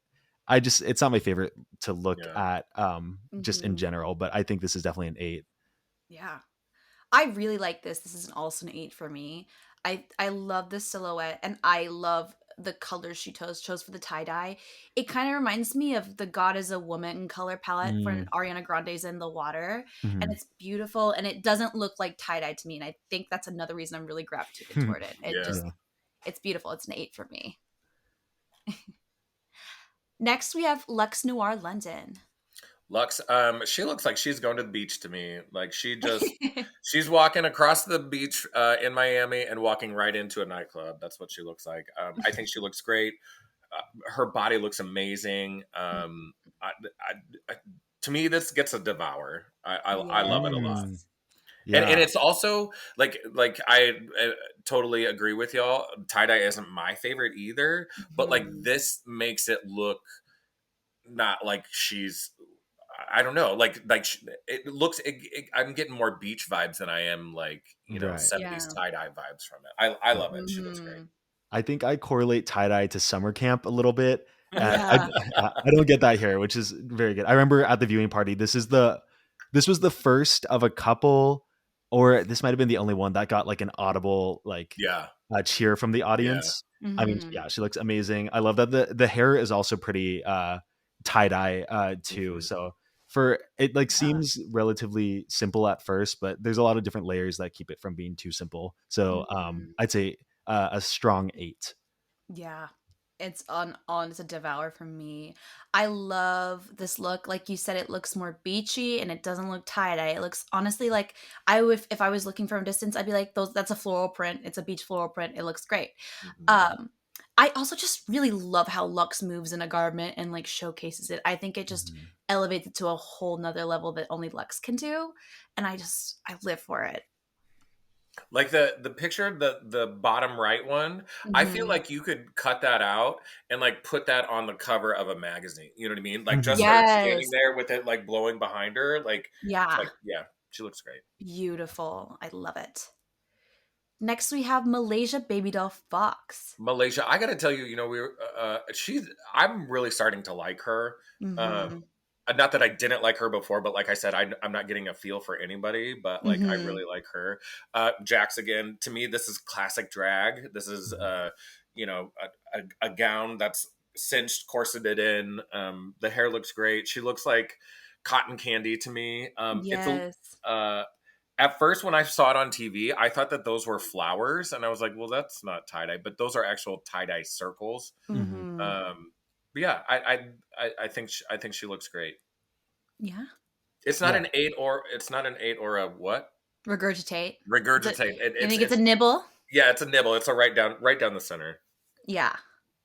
it's not my favorite to look Yeah. at, just in Hmm. general. But I think this is definitely an eight. Yeah. I really like this. This is also an eight for me. I love the silhouette and I love the colors she chose for the tie dye. It kind of reminds me of the God is a Woman color palette from Mm, Ariana Grande's In the Water, and mhm. it's beautiful and it doesn't look like tie dye to me. And I think that's another reason I'm really gravitated toward it. It Yeah. just Yeah. it's beautiful. It's an eight for me. Next we have Lux Noir London. Lux, she looks like she's going to the beach to me. Like she's walking across the beach in Miami and walking right into a nightclub. That's what she looks like. I think she looks great. Her body looks amazing. I, to me, this gets a devour. I love it a lot. Mm, Yes. And yeah. it's also like I totally agree with y'all. Tie dye isn't my favorite either, but like Mhm. this makes it look not like she's I don't know, it looks. I'm getting more beach vibes than I am like Right. 70s Yeah. tie dye vibes from it. I Yeah. love it. She looks great. Mhm. I think I correlate tie dye to summer camp a little bit. Yeah. I don't get that here, which is very good. I remember at the viewing party, this was the first of a couple, or this might have been the only one that got like an audible like Yeah, cheer from the yeah, audience. I mean, Mhm. yeah, she looks amazing. I love that the hair is also pretty tie dye too. hmm So for it like Yeah. seems relatively simple at first, but there's a lot of different layers that keep it from being too simple. So Mhm. I'd say a strong eight. Yeah. It's on it's a devour for me. I love this look. Like you said, it looks more beachy and it doesn't look tie-dye. It looks honestly like I would if I was looking from a distance, I'd be like, those that's a floral print. It's a beach floral print. It looks great. hmm Um I also just really love how Lux moves in a garment and like showcases it. I think it just Mhm. elevates it to a whole nother level that only Lux can do. And I live for it. Like the picture, the bottom right one, I feel Hmm. like you could cut that out and like put that on the cover of a magazine. You know what I mean? Like just Mhm. her standing Yes. there with it like blowing behind her. It's Yeah. like, yeah, she looks great. Beautiful. I love it. Next, we have Malaysia Baby Doll Fox. Malaysia, I got to tell you, we were, she's, I'm really starting to like her. Um, Mm-hmm. not that I didn't like her before, but like I said, I'm not getting a feel for anybody, but like I Mm-hmm. really like her. Jax, again, to me, this is classic drag. This is, a gown that's cinched, corseted in. The hair looks great. She looks like cotton candy to me. Yes. Uh, at first, when I saw it on TV, I thought that those were flowers, and I was like, "Well, that's not tie dye," but those are actual tie dye circles. Mhm. Mm-hmm. But yeah, I think she looks great. Yeah. Yeah. It's not an eight or a what Regurgitate. regurgitate. You think it's a nibble? Yeah, it's a nibble. It's a right down the center. Yeah.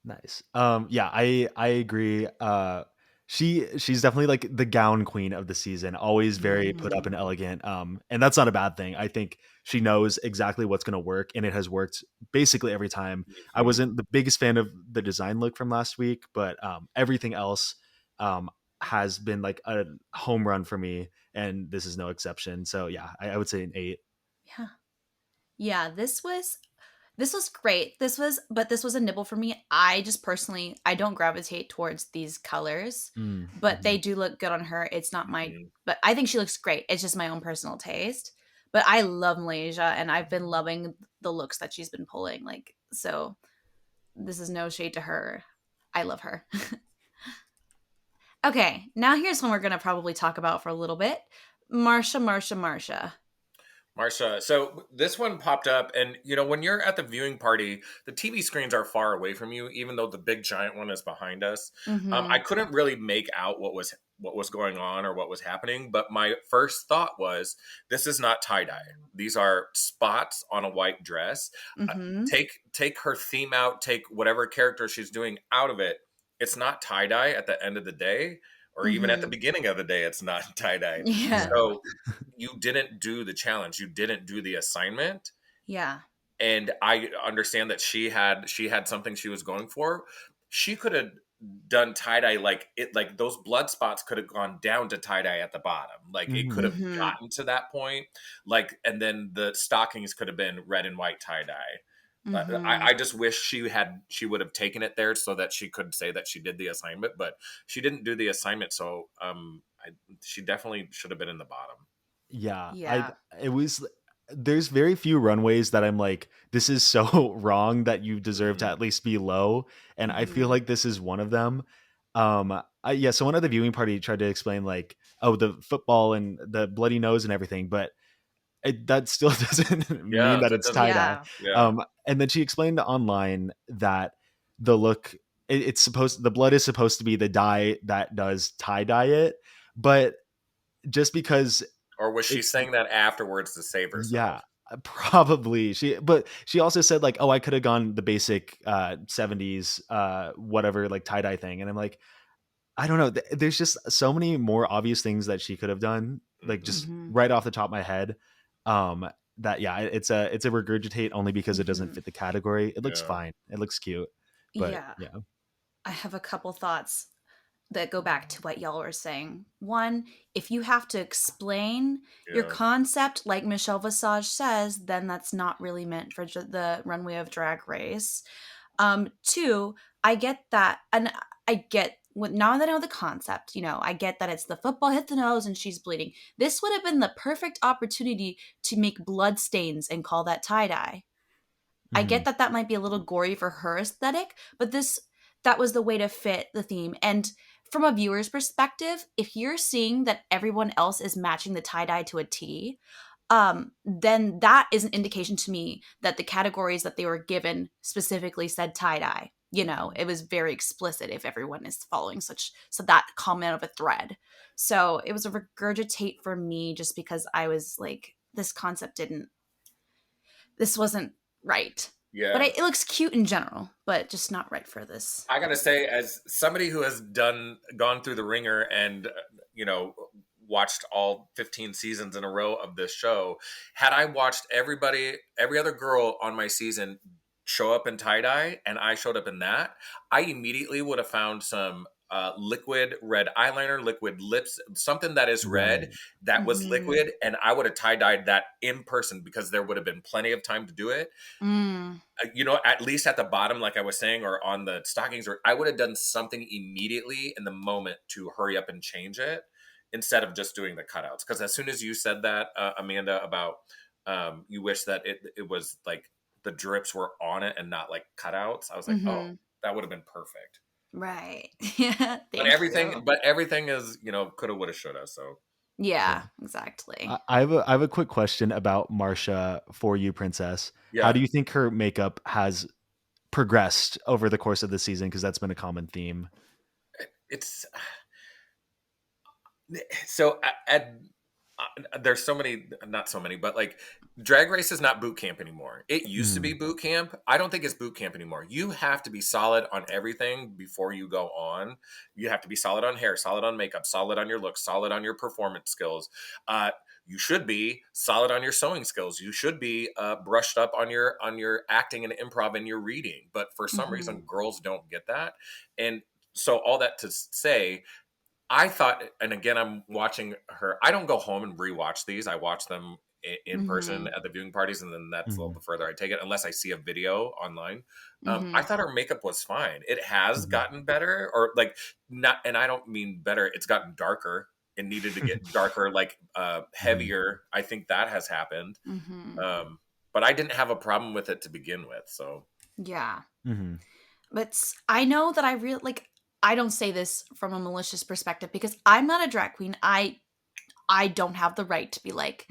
Nice. Yeah, I agree. She's definitely like the gown queen of the season, always very put up Mm-hmm. and elegant. And that's not a bad thing. I think she knows exactly what's gonna work, and it has worked basically every time. I Mhm. wasn't the biggest fan of the design look from last week, but everything else um has been like a home run for me, and this is no exception. So yeah, I would say an 8. Yeah. Yeah. This was great. This was a nibble for me. I just personally, I don't gravitate towards these colors, but Mm-hmm. they do look good on her. It's not my, Mhm. but I think she looks great. It's just my own personal taste. But I love Malaysia and I've been loving the looks that she's been pulling. Like, so this is no shade to her. I love her. Okay, now here's one we're going to probably talk about for a little bit. Marsha. Marsha, so this one popped up, and when you're at the viewing party, the TV screens are far away from you, even though the big giant one is behind us. I Mm-hmm. couldn't really make out what was going on or what was happening, but my first thought was, this is not tie dye. These are spots on a white dress. Uh, Mm-hmm. take her theme out, take whatever character she's doing out of it. It's not tie dye at the end of the day, or even at the Mm-hmm. beginning of the day. It's not tie dye. Yeah. Yeah. So you didn't do the challenge, you didn't do the assignment, Yeah. and I understand that she had something she was going for. She could have done tie-dye, like those blood spots could have gone down to tie-dye at the bottom, like it could Mhm. have Mm-hmm. gotten to that point, like, and then the stockings could have been red and white tie-dye. Mm-hmm. I just wish she would have taken it there so that she could say that she did the assignment, but she didn't do the assignment, so she definitely should have been in the bottom. Yeah, I Yeah. it was there's very few runways that I'm like, this is so wrong that you deserve to Mhm. at least be low, and I feel Mm-hmm. like this is one of them. Yeah, someone at the viewing party tried to explain like, oh, the football and the bloody nose and everything, but that still doesn't mean Yeah, that that it's doesn't. tie dye. Yeah. Yeah. And then she explained online that the look it's supposed the blood is supposed to be the dye that does tie dye it, but just because Or was she it's saying that afterwards to save yeah, herself? probably. She also said like, "Oh, I could have gone the basic 70s whatever like tie-dye thing." And I'm like, I don't know. There's just so many more obvious things that she could have done like Mhm. just Mm-hmm. right off the top of my head. That yeah, it's a regurgitate only because it doesn't Mm-hmm. fit the category. It looks Yeah. fine. It looks cute, but Yeah. yeah. I have a couple thoughts that go back to what y'all were saying. One, if you have to explain your Yeah. concept, like Michelle Visage says, then that's not really meant for the runway of Drag Race. Two, I get that, and I get now that I know the concept, I get that it's the football hit the nose and she's bleeding. This would have been the perfect opportunity to make blood stains and call that tie dye. I Mhm. get that that might be a little gory for her aesthetic, but that was the way to fit the theme. And from a viewer's perspective, if you're seeing that everyone else is matching the tie dye to a T, then that is an indication to me that the categories that they were given specifically said tie dye. It was very explicit if everyone is following so that comment of a thread. So it was a regurgitate for me just because I was like, this wasn't right. But Yeah. it looks cute in general, but just not right for this. I gotta say, as somebody who has gone through the ringer and, you know, watched all 15 seasons in a row of this show. Had I watched every other girl on my season show up in tie-dye and I showed up in that, I immediately would have found some liquid red eyeliner, liquid lips, something that is red Right. that was Mm-hmm. liquid, and I would have tie-dyed that in person because there would have been plenty of time to do it. Mm. At least at the bottom, like I was saying, or on the stockings, or I would have done something immediately in the moment to hurry up and change it instead of just doing the cutouts. Because as soon as you said that, Amanda, about you wish that it was like the drips were on it and not like cutouts, I was like, oh, Mm-hmm. that would have been perfect. Right. Yeah. But Thank you. everything is, coulda, woulda, shoulda. So Yeah, Yeah. exactly. I have a quick question about Marsha for you, Princess. How yeah, do you think her makeup has progressed over the course of the season? Because that's been a common theme. it's so there's so many, not so many, but like drag race is not boot camp anymore. It used to be Mhm. boot camp. I don't think it's boot camp anymore. You have to be solid on everything before you go on. You have to be solid on hair, solid on makeup, solid on your looks, solid on your performance skills. You should be solid on your sewing skills. You should be brushed up on your acting and improv and your reading. But for some Mm-hmm. reason, girls don't get that. And so all that to say, I thought, and again, I'm watching her. I don't go home and rewatch these. I watch them in person Mm-hmm. at the viewing parties, and then that's a little Mhm. bit further I take it, unless I see a video online. I Mm-hmm. thought her makeup was fine. It has Mhm. gotten better, or like not, and I don't mean better. It's gotten darker. It needed to get darker, like Mhm. heavier. I think that has happened. Mm-hmm. But I didn't have a problem with it to begin with. So Yeah. Mhm. But I know that I really like I don't say this from a malicious perspective because I'm not a drag queen. I don't have the right to be like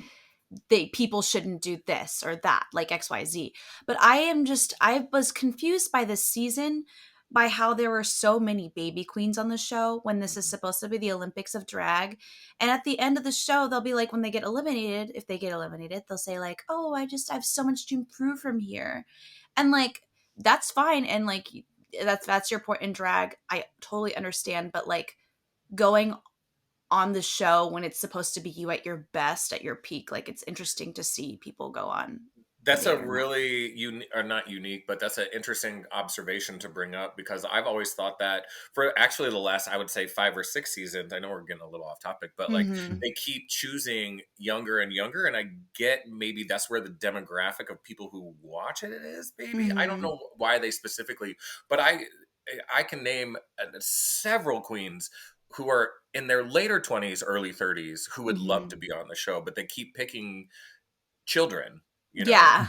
people shouldn't do this or that like XYZ. But I was confused by this season by how there were so many baby queens on the show when this is supposed to be the Olympics of drag. And at the end of the show, they'll be like, when they get eliminated, if they get eliminated, they'll say like, "Oh, I have so much to improve from here." And like that's fine and like that's your point in drag. I totally understand, but like going on the show when it's supposed to be you at your best, at your peak. Like it's interesting to see people go on that's a later. really or not unique, but that's an interesting observation to bring up, because I've always thought that for actually the last, I would say 5 or 6 seasons. I know we're getting a little off topic, but like Mm-hmm. they keep choosing younger and younger, and I get maybe that's where the demographic of people who watch it is. Maybe I don't Mm-hmm. know why they specifically, but I can name several queens who are in their later 20s, early 30s, who would love Mm-hmm. to be on the show, but they keep picking children. You know, Yeah,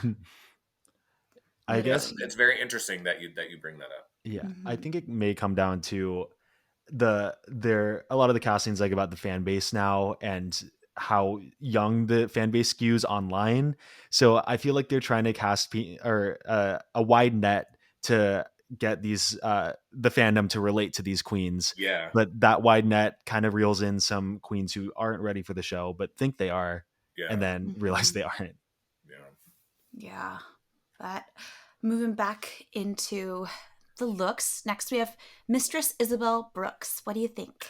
I and that's guess, literally. it's very interesting that you bring that up. yeah. I Mm-hmm. think it may come down to a lot of the castings, like about the fan base now and how young the fan base skews online. So I feel like they're trying to cast a wide net to get the fandom to relate to these queens, Yeah, but that wide net kind of reels in some queens who aren't ready for the show but think they are, and yeah, then realize Mm-hmm. they aren't. yeah. Yeah. But moving back into the looks, next we have Mistress Isabel Brooks. What do you think?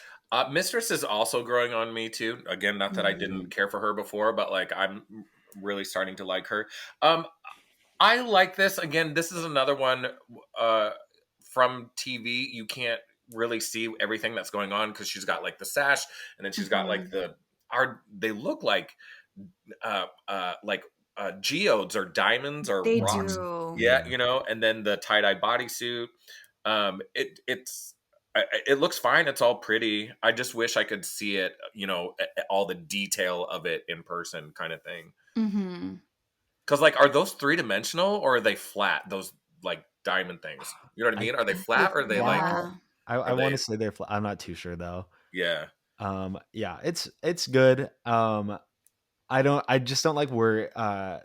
Mistress is also growing on me too. Again, not that I Mm-hmm. didn't care for her before, but like I'm really starting to like her. Um, I like this. Again, this is another one uh, from TV. You can't really see everything that's going on because she's got like the sash, and then she's got Mm-hmm. like they look like geodes or diamonds or They rocks. Mhm. do. Yeah, Yeah. and then the tie dye bodysuit. It looks fine. It's all pretty. I just wish I could see it. All the detail of it in person, kind of thing. Mm-hmm. Because like, are those 3 dimensional or are they flat? Those like diamond things. You know what I I mean? Are they think they flat or are they like? Yeah. Are I want they? to say I'm not too sure though. Yeah. Yeah, it's good. I just don't like where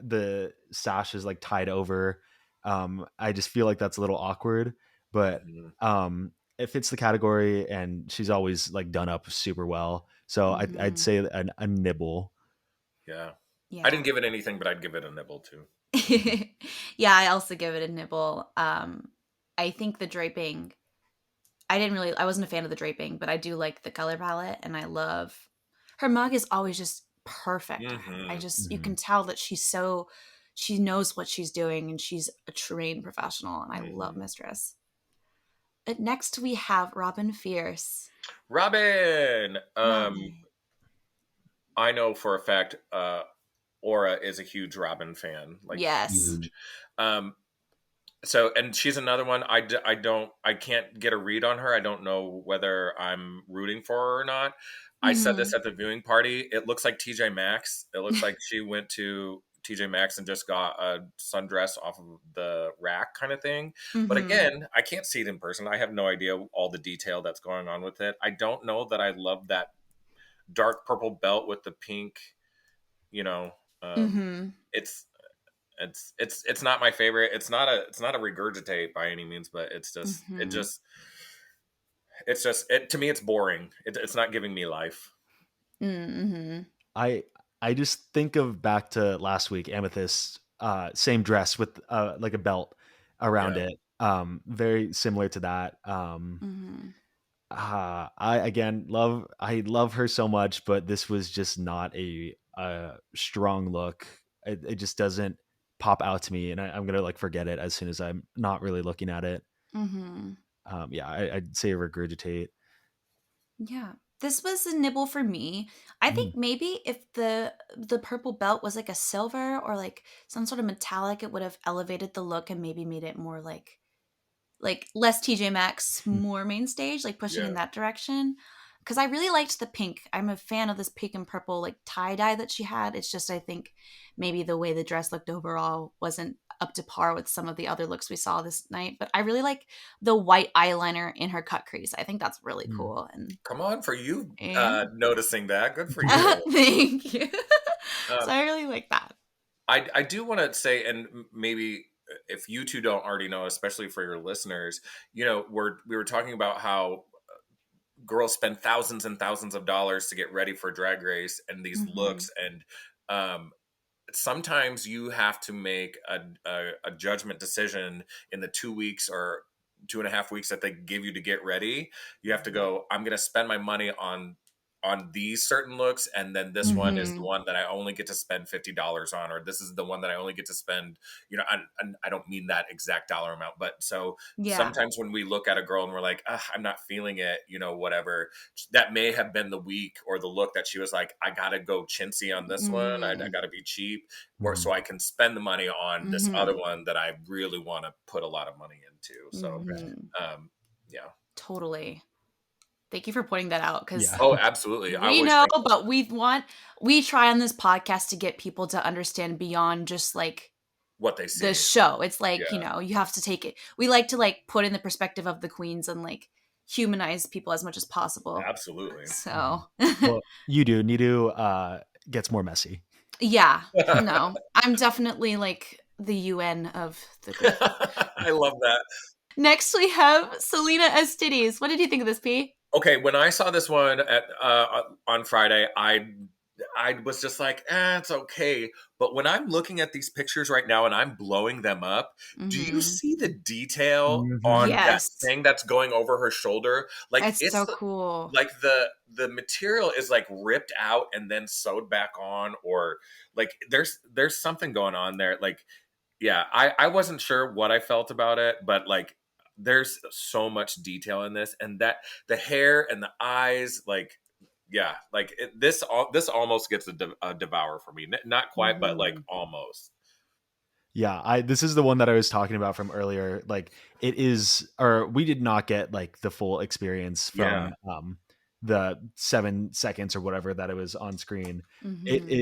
the sash is like tied over. I just feel like that's a little awkward, but Mhm. it fits the category and she's always like done up super well. So I'd Mm-hmm. say a nibble. Yeah. I Yeah. didn't give it anything, but I'd give it a nibble too. Yeah, I also give it a nibble. I think the draping, I wasn't a fan of the draping, but I do like the color palette and I love her mug is always just perfect. I Mm-hmm. just, you can tell that she knows what she's doing and she's a trained professional, and I love Mm-hmm. Mistress. Next we have Robin Fierce. Robin. Robin. I know for a fact, Aura is a huge Robin fan, like Yes. huge. Um, so, and she's another one. I can't get a read on her. I don't know whether I'm rooting for her or not. I said Mm-hmm. this at the viewing party. It looks like TJ Maxx. It looks like she went to TJ Maxx and just got a sundress off of the rack kind of thing. But Mm-hmm. again, I can't see it in person. I have no idea all the detail that's going on with it. I don't know that I love that dark purple belt with the pink, you know, um, Mm-hmm. it's it's not my favorite. It's not a regurgitate by any means, but Mm-hmm. it's just it to me. It's boring. It's not giving me life. Mm-hmm. I I just think of back to last week, Amethyst, same dress with like a belt around Yeah. it. Very similar to that. Mm-hmm. I again love her so much, but this was just not a strong look. It just doesn't pop out to me, and I'm gonna like forget it as soon as I'm not really looking at it. Mm-hmm. Yeah, I'd say regurgitate. Yeah. This was a nibble for me. I Mm, think maybe if the purple belt was like a silver or like some sort of metallic, it would have elevated the look and maybe made it more like less TJ Maxx, mm, more main stage, like pushing in Yeah. that direction. Because I really liked the pink. I'm a fan of this pink and purple like tie dye that she had. It's just I think maybe the way the dress looked overall wasn't up to par with some of the other looks we saw this night. But I really like the white eyeliner in her cut crease. I think that's really mm. cool. And Come on, for you yeah, noticing that. Good for you. thank you. So Um, I really like that. I do want to say, and maybe if you two don't already know, especially for your listeners, we were talking about how girls spend thousands and thousands of dollars to get ready for Drag Race and these Mm-hmm. looks, and um, sometimes you have to make a judgment decision in the 2 weeks or 2.5 weeks that they give you to get ready. You have to go, I'm going to spend my money on these certain looks, and then this one is the Mm-hmm. one that I only get to spend $50 on, or this is the one that I only get to spend, I don't mean that exact dollar amount, but so Yeah. sometimes when we look at a girl and we're like, I'm not feeling it, whatever, that may have been the week or the look that she was like, I gotta go chintzy on this one. I Mm-hmm. gotta be cheap, or Mhm. so I can spend the money on this other Mm-hmm. one that I really want to put a lot of money into. So, Right. Mm-hmm. um, yeah. Totally. Thank you for pointing that out because Yeah. Oh, absolutely. I we always know, think but we try on this podcast to get people to understand beyond just like what they the see. show. It's Yeah, like, you have to take it. We like to like put in the perspective of the queens and like humanize people as much as possible. absolutely. Mhm. So, Well, you do. Nidu gets more messy. yeah, no, I'm definitely like the UN of the group. I love that. Next, we have Selena Estides. What did you think of this, P? Okay, when I saw this one on Friday, I was just like, it's okay. But when I'm looking at these pictures right now and I'm blowing them up, do you Mm-hmm. see the detail Mhm. on that Yes, thing that's going over her shoulder? Like it's so cool. like the material is like ripped out and then sewed back on, or like there's something going on there. Like, yeah, I wasn't sure what I felt about it, but like there's so much detail in this, and that the hair and the eyes, like, yeah, like this almost gets a devour for me. Not quite, but like Mm-hmm. almost. Yeah, I this is the one that I was talking about from earlier. Like it is, or we did not get like the full experience Yeah, from the 7 seconds or whatever that it was on screen. Mm-hmm.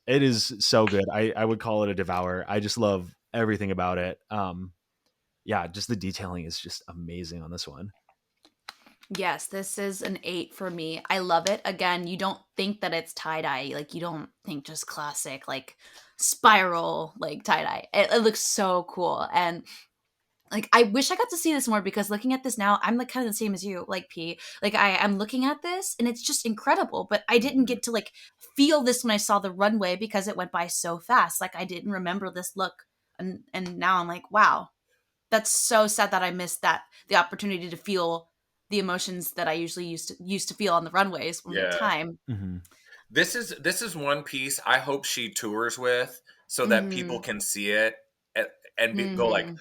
It is so good. I would call it a devour. I just love everything about it. Yeah, just the detailing is just amazing on this one. Yes, this is an 8 for me. I love it. Again, you don't think that it's tie dye. Like, you don't think just classic, like, spiral, like, tie dye. It looks so cool. And, like, I wish I got to see this more because looking at this now, I'm, like, kind of the same as you, like, P. Like, I'm looking at this and it's just incredible. But I didn't mhm. get to, like, feel this when I saw the runway because it went by so fast. Like, I didn't remember this look. And now I'm like, wow, that's so sad that I missed the opportunity to feel the emotions that I usually used to feel on the runways when we had Yeah. time. Mhm. This is one piece I hope she tours with so that people can see it and go like, Mm-hmm.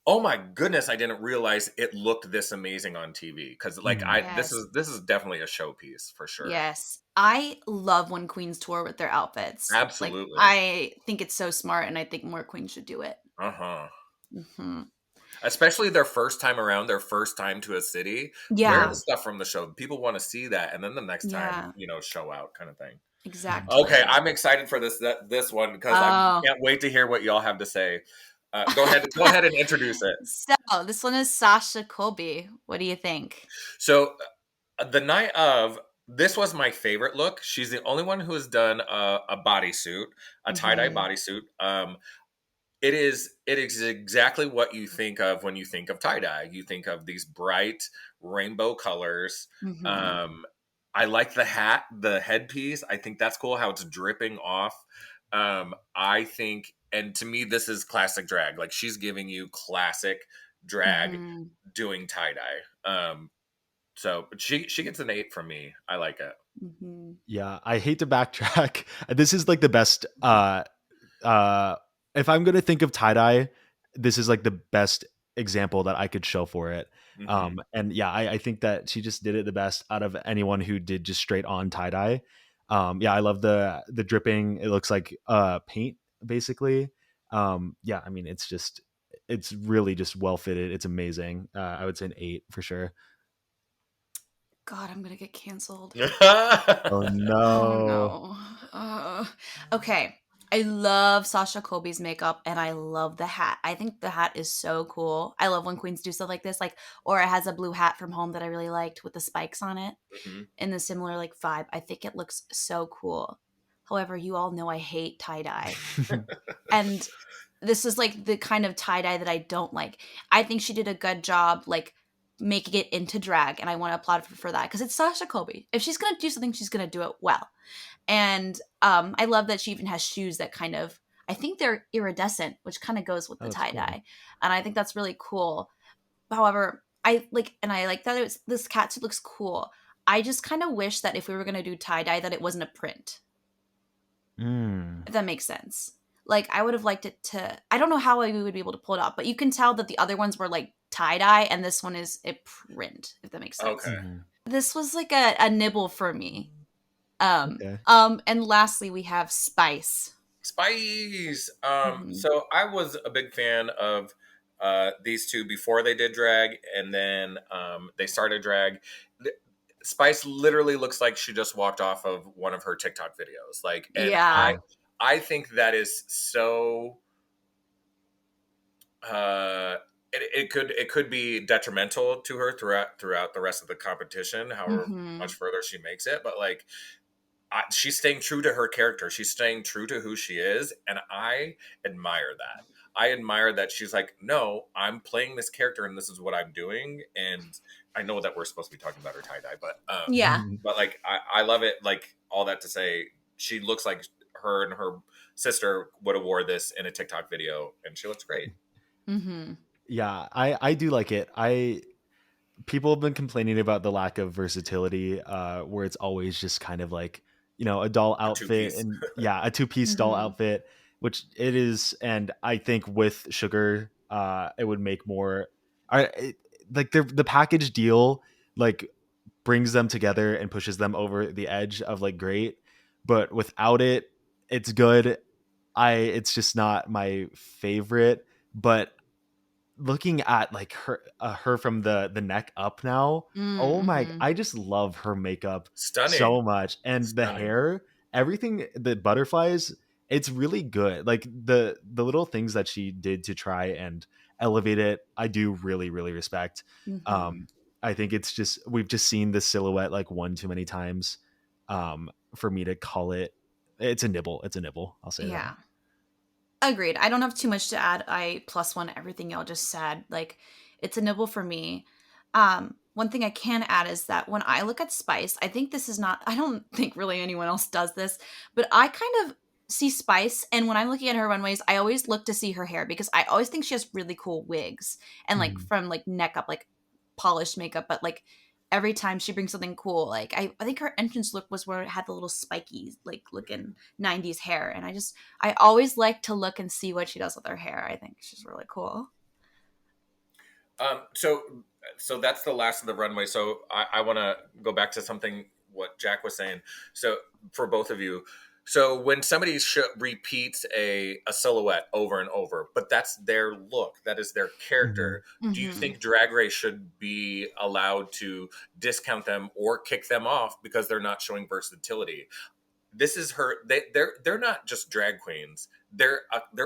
"Oh my goodness, I didn't realize it looked this amazing on TV." Because like Mhm. I this Yes. is this is definitely a showpiece for sure. Yes. I love when queens tour with their outfits. Like, Absolutely. I think it's so smart, and I think more queens should do it. Uh-huh. Hmm. Especially their first time around, their first time to a city, wear the Yeah. stuff from the show. People want to see that, and then the next time, Yeah. show out kind of thing. Okay, Exactly. I'm excited for this one because I Oh. can't wait to hear what y'all have to say. Go ahead and introduce it. So, this one is Sasha Colby. What do you think? So the night of, this was my favorite look. She's the only one who has done a bodysuit, a tie-dye Mm-hmm. bodysuit. It is exactly what you think of when you think of tie-dye. You think of these bright rainbow colors. Mm-hmm. I like the hat, the headpiece. I think that's cool how it's dripping off. I think, and to me, this is classic drag. Like, she's giving you classic drag Mm-hmm. doing tie-dye. So she gets an 8 from me. I like it. Mm-hmm. Yeah, I hate to backtrack. This is like the best uh if I'm gonna think of tie-dye, this is like the best example that I could show for it. Hmm. And yeah, I think that she just did it the best out of anyone who did just straight on tie-dye. Yeah, I love the dripping. It looks like paint basically. Yeah, I mean it's really just well fitted. It's amazing. I would say an 8 for sure. God, I'm gonna get canceled. Oh Oh no. no. Okay. I love Sasha Colby's makeup and I love the hat. I think the hat is so cool. I love when queens do stuff like this. Like, or it has a blue hat from home that I really liked with the spikes on it Hmm. in the similar like vibe. I think it looks so cool. However, you all know I hate tie dye. And this is like the kind of tie dye that I don't like. I think she did a good job like making it into drag, and I want to applaud her for that because it's Sasha Colby. If she's gonna do something, she's gonna do it well. And I love that she even has shoes that kind of, I think they're iridescent, which kind of goes with Oh, the it's tie cool. dye, and I think that's really cool. However, I like that it's this catsuit looks cool. I just kind of wish that if we were gonna do tie dye, that it wasn't a print, Mm. if that makes sense. Like, I would have liked it to, I don't know how we would be able to pull it off, but you can tell that the other ones were like tie dye and this one is a print, if that makes sense. Okay. Mhm. This was like a nibble for me. Okay. And lastly we have Spice. Spice. Hmm. So I was a big fan of these two before they did drag, and then they started drag. Spice literally looks like she just walked off of one of her TikTok videos. Like, and I Yeah. I think that is so. Uh, it could be detrimental to her throughout the rest of the competition, however Hmm. much further she makes it. But like, she's staying true to her character. She's staying true to who she is, and I admire that. I admire that she's like, no, I'm playing this character, and this is what I'm doing. And I know that we're supposed to be talking about her tie dye, Yeah. but like, I love it. Like, all that to say, she looks like her and her sister would have wore this in a TikTok video, and she looks great. Hmm. Yeah, I do like it. I People have been complaining about the lack of versatility, where it's always just kind of like, a doll A two outfit, piece. and yeah, a two-piece doll Hmm. outfit, which it is. And I think with Sugar, it would make more. Like the package deal, like brings them together and pushes them over the edge of like great, but without it, it's good. It's just not my favorite, but looking at like her from the neck up now, oh my, Mm-hmm. I just love her makeup Stunning, so much, and the stunning. hair, everything, the butterflies, it's really good. Like the little things that she did to try and elevate it, I do really really respect. Hmm. um I think it's just, we've just seen the silhouette like one too many times, for me to call it. It's a nibble, I'll say that. Yeah. Agreed. I don't have too much to add. I plus one everything y'all just said. Like, it's a nibble for me. One thing I can add is that when I look at Spice, I think this is not, I don't think really anyone else does this, but I kind of see Spice, and when I'm looking at her runways, I always look to see her hair because I always think she has really cool wigs and like Mhm. from like neck up, like polished makeup, but like every time she brings something cool. Like I think her entrance look was where it had the little spiky like looking 90s hair, and I always like to look and see what she does with her hair. I think she's really cool. So that's the last of the runway. So I want to go back to something what Jack was saying. So for both of you, so when somebody repeats a silhouette over and over, but that's their look, that is their character. Do you think Drag Race should be allowed to discount them or kick them off because they're not showing versatility? This is her. They're not just drag queens. They're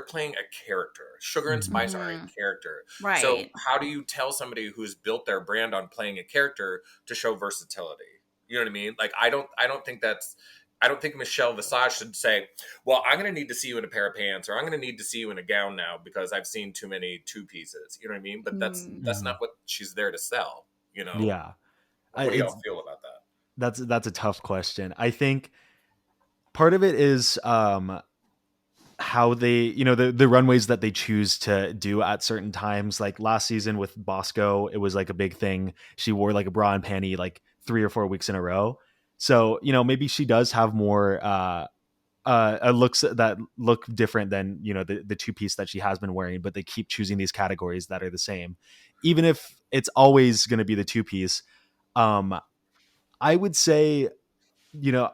playing a character. Sugar and Spice are a character. So Right. how do you tell somebody who's built their brand on playing a character to show versatility? You know what I mean? Like I don't think that's. I don't think Michelle Visage should say, "Well, I'm going to need to see you in a pair of pants, or I'm going to need to see you in a gown now because I've seen too many two pieces." You know what I mean? But that's not what she's there to sell. You know? Yeah. What do It's y'all feel about that? that's a tough question. I think part of it is how they, the runways that they choose to do at certain times. Like last season with Bosco, it was like a big thing. She wore like a bra and panty like 3 or 4 weeks in a row. So, maybe she does have more looks that look different than, the two piece that she has been wearing, but they keep choosing these categories that are the same. Even if it's always going to be the two piece. I would say, you know,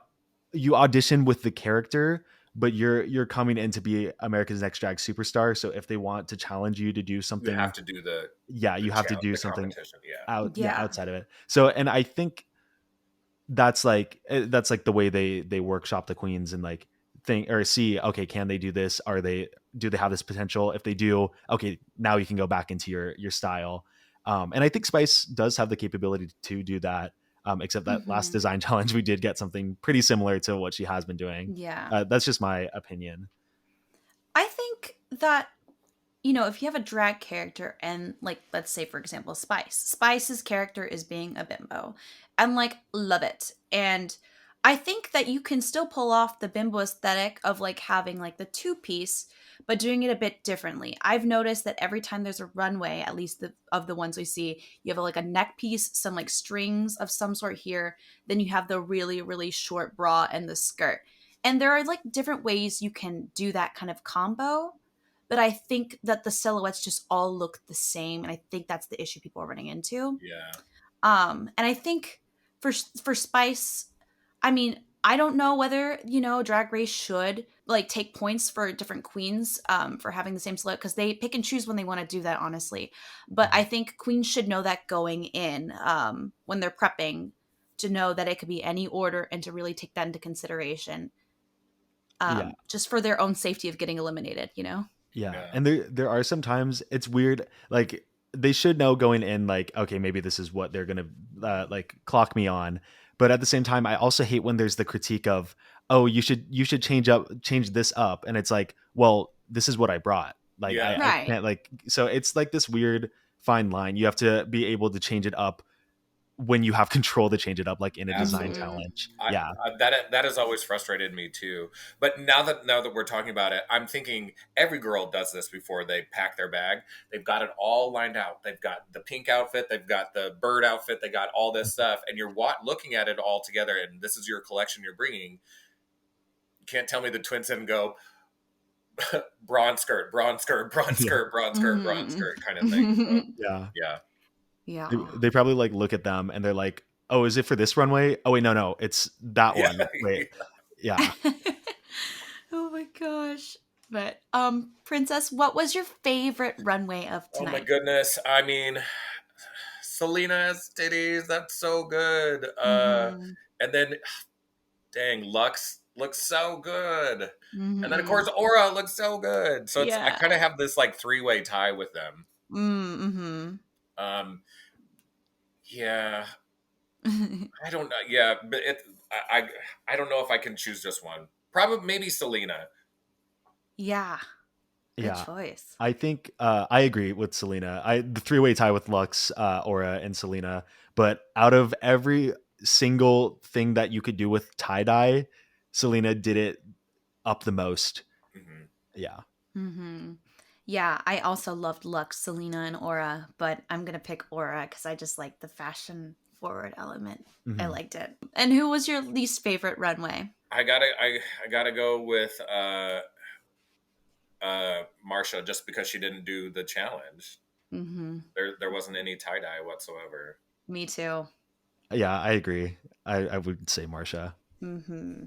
you audition with the character, but you're coming in to be America's Next Drag Superstar. So if they want to challenge you to do You have something, to do the yeah, you have to do the something competition. Yeah. Yeah. outside of it. So, and I think that's like the way they workshop the queens and like think or see, okay, can they do this? Do they have this potential? If they do, okay, now you can go back into your style. And I think Spice does have the capability to do that. Except that last design challenge, we did get something pretty similar to what she has been doing. Yeah. That's just my opinion. I think that, if you have a drag character and, like, let's say, for example, Spice's character is being a bimbo, and, like, love it. And I think that you can still pull off the bimbo aesthetic of, like, having, like, the two piece, but doing it a bit differently. I've noticed that every time there's a runway, at least of the ones we see, you have, like, a neck piece, some, like, strings of some sort here, then you have the really, really short bra and the skirt. And there are, like, different ways you can do that kind of combo, but I think that the silhouettes just all look the same, and I think that's the issue people are running into. Yeah. And I think for Spice, I mean, I don't know whether Drag Race should like take points for different queens for having the same silhouette, because they pick and choose when they want to do that, honestly. But I think queens should know that going in, when they're prepping, to know that it could be any order and to really take that into consideration, Yeah. just for their own safety of getting eliminated. Yeah, Yeah. and there are sometimes it's weird. Like they should know going in, like, okay, maybe this is what they're gonna like clock me on. But at the same time, I also hate when there's the critique of, oh, you should change this up, and it's like, well, this is what I brought. Like Yeah. I Right. can't like, so it's like this weird fine line. You have to be able to change it up when you have control to change it up, like in a design Absolutely. challenge. Yeah, That has always frustrated me too. But now that we're talking about it, I'm thinking every girl does this before they pack their bag. They've got it all lined out. They've got the pink outfit, they've got the bird outfit, they got all this stuff, and you're looking at it all together, and this is your collection you're bringing. You can't tell me the twins didn't go bronze skirt, bronze skirt, bronze yeah, skirt, bronze skirt, bronze Mhm. skirt kind of thing. So yeah. yeah, Yeah. They probably like look at them and they're like, "Oh, is it for this runway? Oh wait, no, it's that yeah. one." Wait, yeah, Oh my gosh. But Princess, what was your favorite runway of Oh my tonight? goodness. I mean, Selena's titties, that's so good. Mhm. And then dang, Lux looks so good. And then of Mhm. course Aura looks so good. So I Yeah. kind of have this like three-way tie with them. Mhm. Um yeah, I don't know. Yeah, but I don't know if I can choose just one. Probably maybe Selena. Yeah. Good yeah. choice. I think I agree with Selena. The three-way tie with Lux, Aura, and Selena. But out of every single thing that you could do with tie dye, Selena did it up the most. Hmm. Yeah, Mhm. Yeah, I also loved Lux, Selena, and Aura, but I'm gonna pick Aura because I just like the fashion straightforward element. I Mhm. liked it. And who was your least favorite runway? I gotta go with Marsha, just because she didn't do the challenge. Mm-hmm. There wasn't any tie dye whatsoever. Me too. Yeah, I agree. I would say Marsha. Mm-hmm.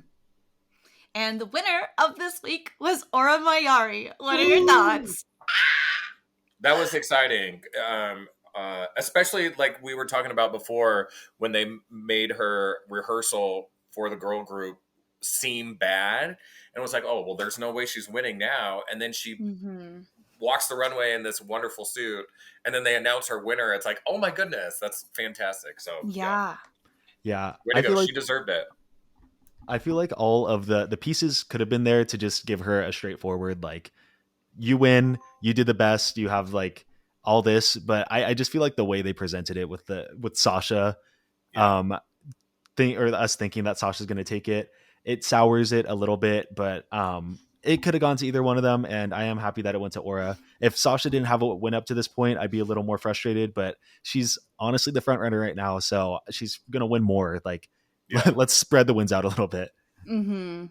And the winner of this week was Aura Mayari. What are your Woo! thoughts? That was exciting. Especially like we were talking about before, when they made her rehearsal for the girl group seem bad, and was like, oh well, there's no way she's winning now. And then she Mm-hmm. walks the runway in this wonderful suit, and then they announce her winner. It's like, oh my goodness, that's fantastic. So yeah, Yeah. Yeah, way to I go. feel like She deserved it. all of the pieces could have been there to just give her a straightforward like, you win, you did the best, you have like all this. But I just feel like the way they presented it with Sasha, Yeah, um, or us thinking that Sasha's going to take it, it sours it a little bit. But it could have gone to either one of them, and I am happy that it went to Aura. If Sasha didn't have it win up to this point, I'd be a little more frustrated. But she's honestly the front runner right now, so she's going to win more. Like, yeah. let's spread the wins out a little bit. Mm-hmm.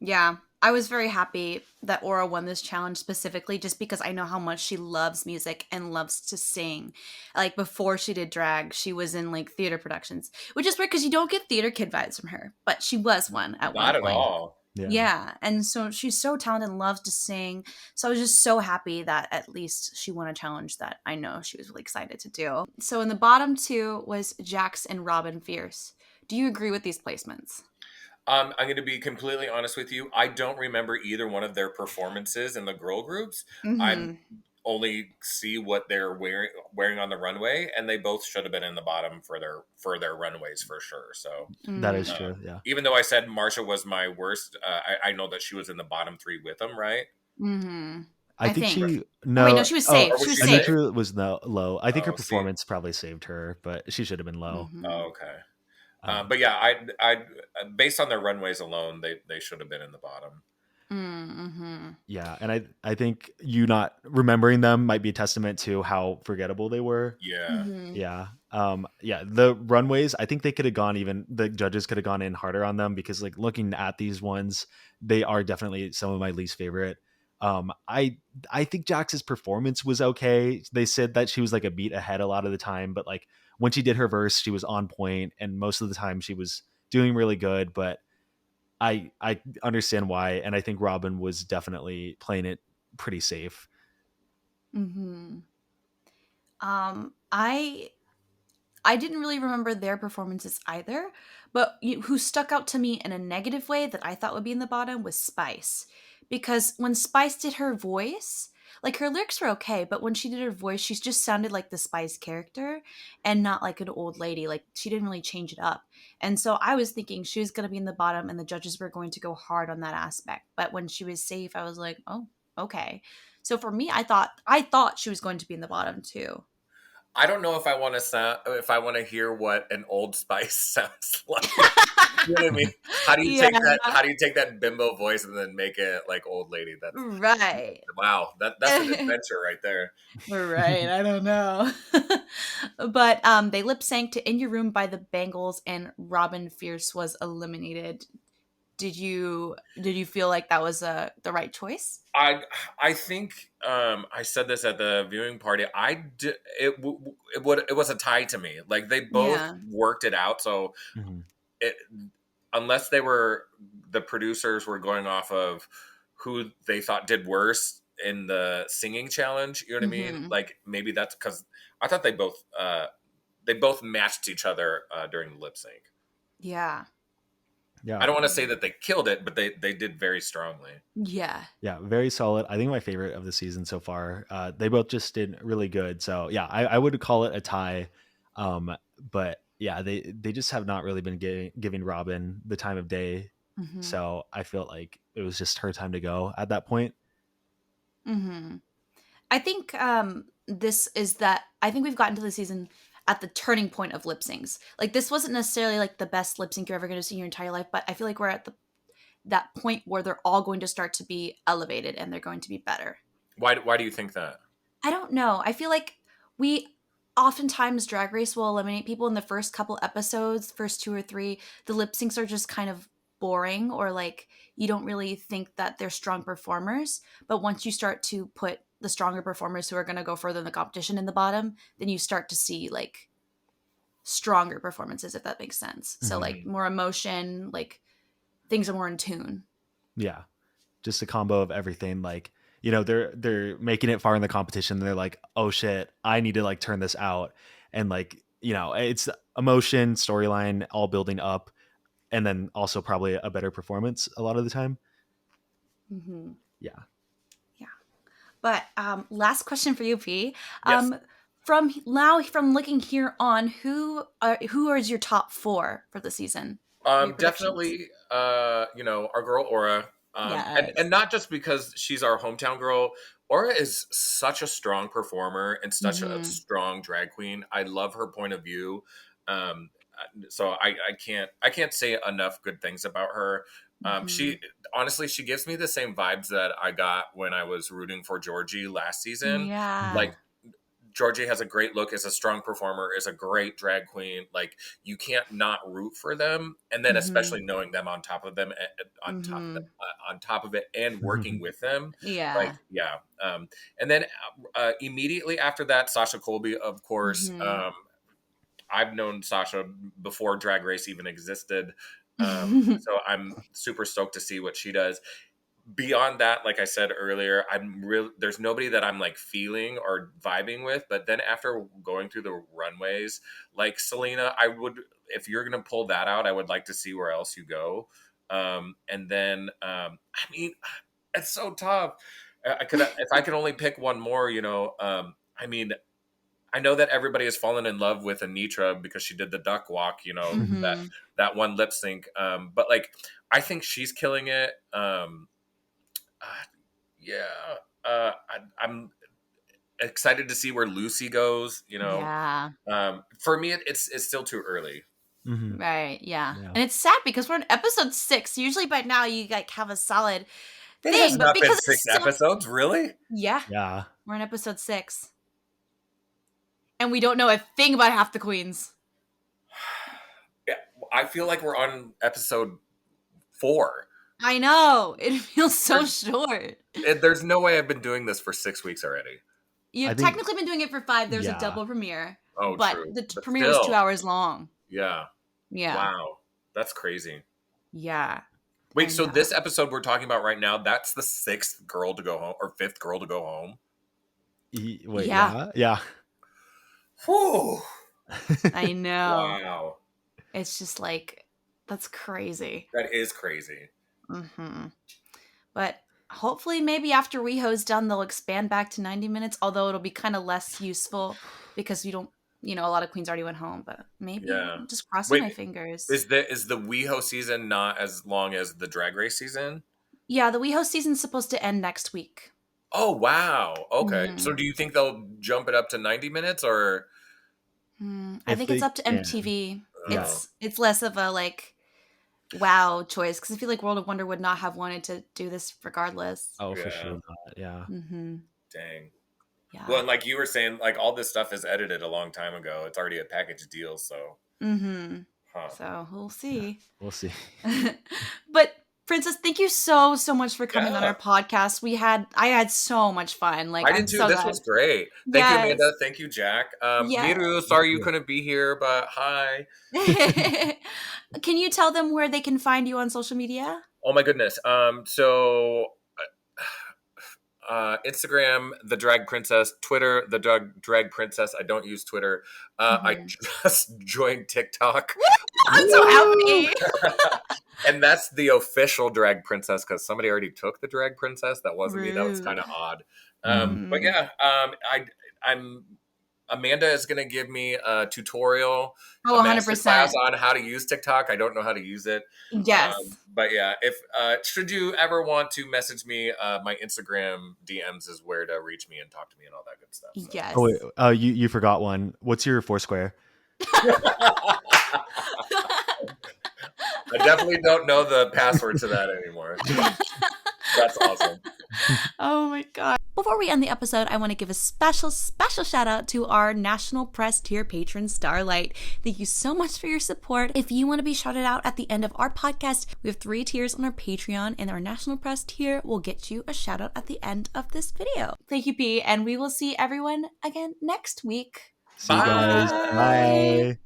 Yeah. I was very happy that Aura won this challenge specifically just because I know how much she loves music and loves to sing. Like before she did drag, she was in like theater productions, which is weird because you don't get theater kid vibes from her, but she was one at one Not at point. all. Yeah. Yeah. And so she's so talented and loves to sing. So I was just so happy that at least she won a challenge that I know she was really excited to do. So in the bottom two was Jax and Robin Fierce. Do you agree with these placements? I'm going to be completely honest with you. I don't remember either one of their performances in the girl groups. I Mm-hmm. only see what they're wearing on the runway, and they both should have been in the bottom for their runways for sure. So That is Mm. true. Yeah. even though I said Marsha was my worst, I know that she was in the bottom three with them, right? Mm-hmm. I I think think. she Oh wait, no, no. she was Oh, safe. Or She was was she safe. safe? Anitra was no low. I think her Oh, see. performance probably saved her, but she should have been low. Mm-hmm. Oh, okay. Um, But yeah, I based on their runways alone, they should have been in the bottom. Mm-hmm. yeah, and I think you not remembering them might be a testament to how forgettable they were. Yeah, Mm-hmm. Yeah. Yeah, the runways, I think they could have gone even the judges could have gone in harder on them because like looking at these ones, they are definitely some of my least favorite. I think Jax's performance was okay. They said that she was like a beat ahead a lot of the time, but like when she did her verse, she was on point and most of the time she was doing really good, but I understand why, and I think Robin was definitely playing it pretty safe. Mm-hmm. I didn't really remember their performances either, but who stuck out to me in a negative way that I thought would be in the bottom was Spice. Because when Spice did her voice, like her lyrics were okay, but when she did her voice, she just sounded like the Spice character and not like an old lady. Like she didn't really change it up. And so I was thinking she was going to be in the bottom and the judges were going to go hard on that aspect. But when she was safe, I was like, oh, okay. So for me, I thought she was going to be in the bottom too. I don't know if I want to hear what an Old Spice sounds like. You know what I mean? How do you take that? Yeah. How do you take that bimbo voice and then make it like old lady? That's Right. wow. That's an adventure right there. Right. I don't know. But they lip sank to In Your Room by the Bangles and Robin Fierce was eliminated. Did you feel like that was the right choice? I I think I said this at the viewing party. It was a tie to me. Like they both Yeah. worked it out. So Mhm. it, unless the producers were going off of who they thought did worse in the singing challenge, you know what I mean? Mhm. Like maybe that's because I thought they both matched each other during the lip sync. Yeah. I Yeah. don't want to say that they killed it, but they did very strongly. Yeah. Yeah, very solid. I think my favorite of the season so far. They both just did really good. So yeah, I would call it a tie. But yeah, they just have not really been giving Robin the time of day. Mhm. So I felt like it was just her time to go at that point. Mhm. I think I think we've gotten to the season at the turning point of lip syncs. Like this wasn't necessarily like the best lip sync you're ever going to see in your entire life, but I feel like we're at the that point where they're all going to start to be elevated and they're going to be better. Why do you think that? I don't know. I feel like we oftentimes Drag Race will eliminate people in the first couple episodes, first 2 or 3. The lip syncs are just kind of boring, or like you don't really think that they're strong performers. But once you start to put the stronger performers who are going to go further in the competition in the bottom, then you start to see like stronger performances, if that makes sense. So like more emotion, like things are more in tune. Yeah. Just a combo of everything. Like, you know, they're making it far in the competition. And they're like, oh shit, I need to like turn this out. And like, you know, it's emotion, storyline, all building up. And then also probably a better performance a lot of the time. Mm-hmm. Yeah. Yeah. But last question for you, P. Yes. From looking here on, who is your top 4 for the season? Your predictions? Definitely, you know, our girl Aura. Yes. And not just because she's our hometown girl. Aura is such a strong performer and such a strong drag queen. I love her point of view. So I can't say enough good things about her. She honestly, she gives me the same vibes that I got when I was rooting for Georgie last season. Yeah. Like, Georgie has a great look, is a strong performer, is a great drag queen. Like, you can't not root for them, and then especially knowing them on top of them, on top of it, and working with them. Yeah. Like, yeah. And then immediately after that, Sasha Colby, of course. I've known Sasha before Drag Race even existed, so I'm super stoked to see what she does. Beyond that, like I said earlier, there's nobody that I'm like feeling or vibing with. But then after going through the runways, like Selena, I would, if you're gonna pull that out, I would like to see where else you go. And then I mean, it's so tough. I could, if I could only pick one more, you know. I mean, I know that everybody has fallen in love with Anitra because she did the duck walk, you know, that one lip sync. But like, I think she's killing it. I'm excited to see where Lucy goes. You know, for me, it's still too early. Right. Yeah. And it's sad because we're in episode 6. Usually by now you like have a solid It has thing, not but been because 6 episodes, really. Yeah. We're in episode 6, and we don't know a thing about half the queens. Yeah, I feel like we're on episode 4. I know, it feels so short. There's no way I've been doing this for 6 weeks already. You've technically been doing it for 5. There's a double premiere. Oh, but true. The premiere was 2 hours long. Yeah. Wow, that's crazy. Yeah. Wait, so this episode we're talking about right now, that's the 6th girl to go home, or 5th girl to go home? Wait, yeah. Whew. I know. Wow. It's just like, that's crazy. That is crazy. But hopefully maybe after WeHo's done, they'll expand back to 90 minutes, although it'll be kind of less useful because you don't, you know, a lot of queens already went home, but maybe I'm just crossing my fingers. Is the WeHo season not as long as the Drag Race season? Yeah, the WeHo season's supposed to end next week. Oh, wow. Okay. So do you think they'll jump it up to 90 minutes, or? I think it's up to MTV. It's less of a like wow choice, because I feel like World of Wonder would not have wanted to do this regardless. Oh, for sure not. Yeah. Dang. Yeah. Well, and like you were saying, like all this stuff is edited a long time ago. It's already a package deal, so. So we'll see. Yeah, we'll see. But Princess, thank you so much for coming on our podcast. I had so much fun. Like, I did too. This was great. Thank you, Amanda. Thank you, Jack. Miru, sorry you couldn't be here, but hi. Can you tell them where they can find you on social media? Oh my goodness. So Instagram, the Drag Princess. Twitter, the Drag Princess. I don't use Twitter. I just joined TikTok. I'm so happy. And that's the official Drag Princess, because somebody already took the Drag Princess. That wasn't me. That was kind of odd. But yeah, I'm Amanda is going to give me a tutorial, a 100% class on how to use TikTok. I don't know how to use it. Yes. But yeah, if should you ever want to message me, my Instagram DMs is where to reach me and talk to me and all that good stuff. So. Yes. Oh, wait, you forgot one. What's your Foursquare? I definitely don't know the password to that anymore. That's awesome. Oh my God. Before we end the episode, I want to give a special shout out to our National Press Tier patron, Starlight. Thank you so much for your support. If you want to be shouted out at the end of our podcast, we have 3 tiers on our Patreon, and our National Press Tier will get you a shout out at the end of this video. Thank you, P, and we will see everyone again next week. See you guys. Bye. Bye.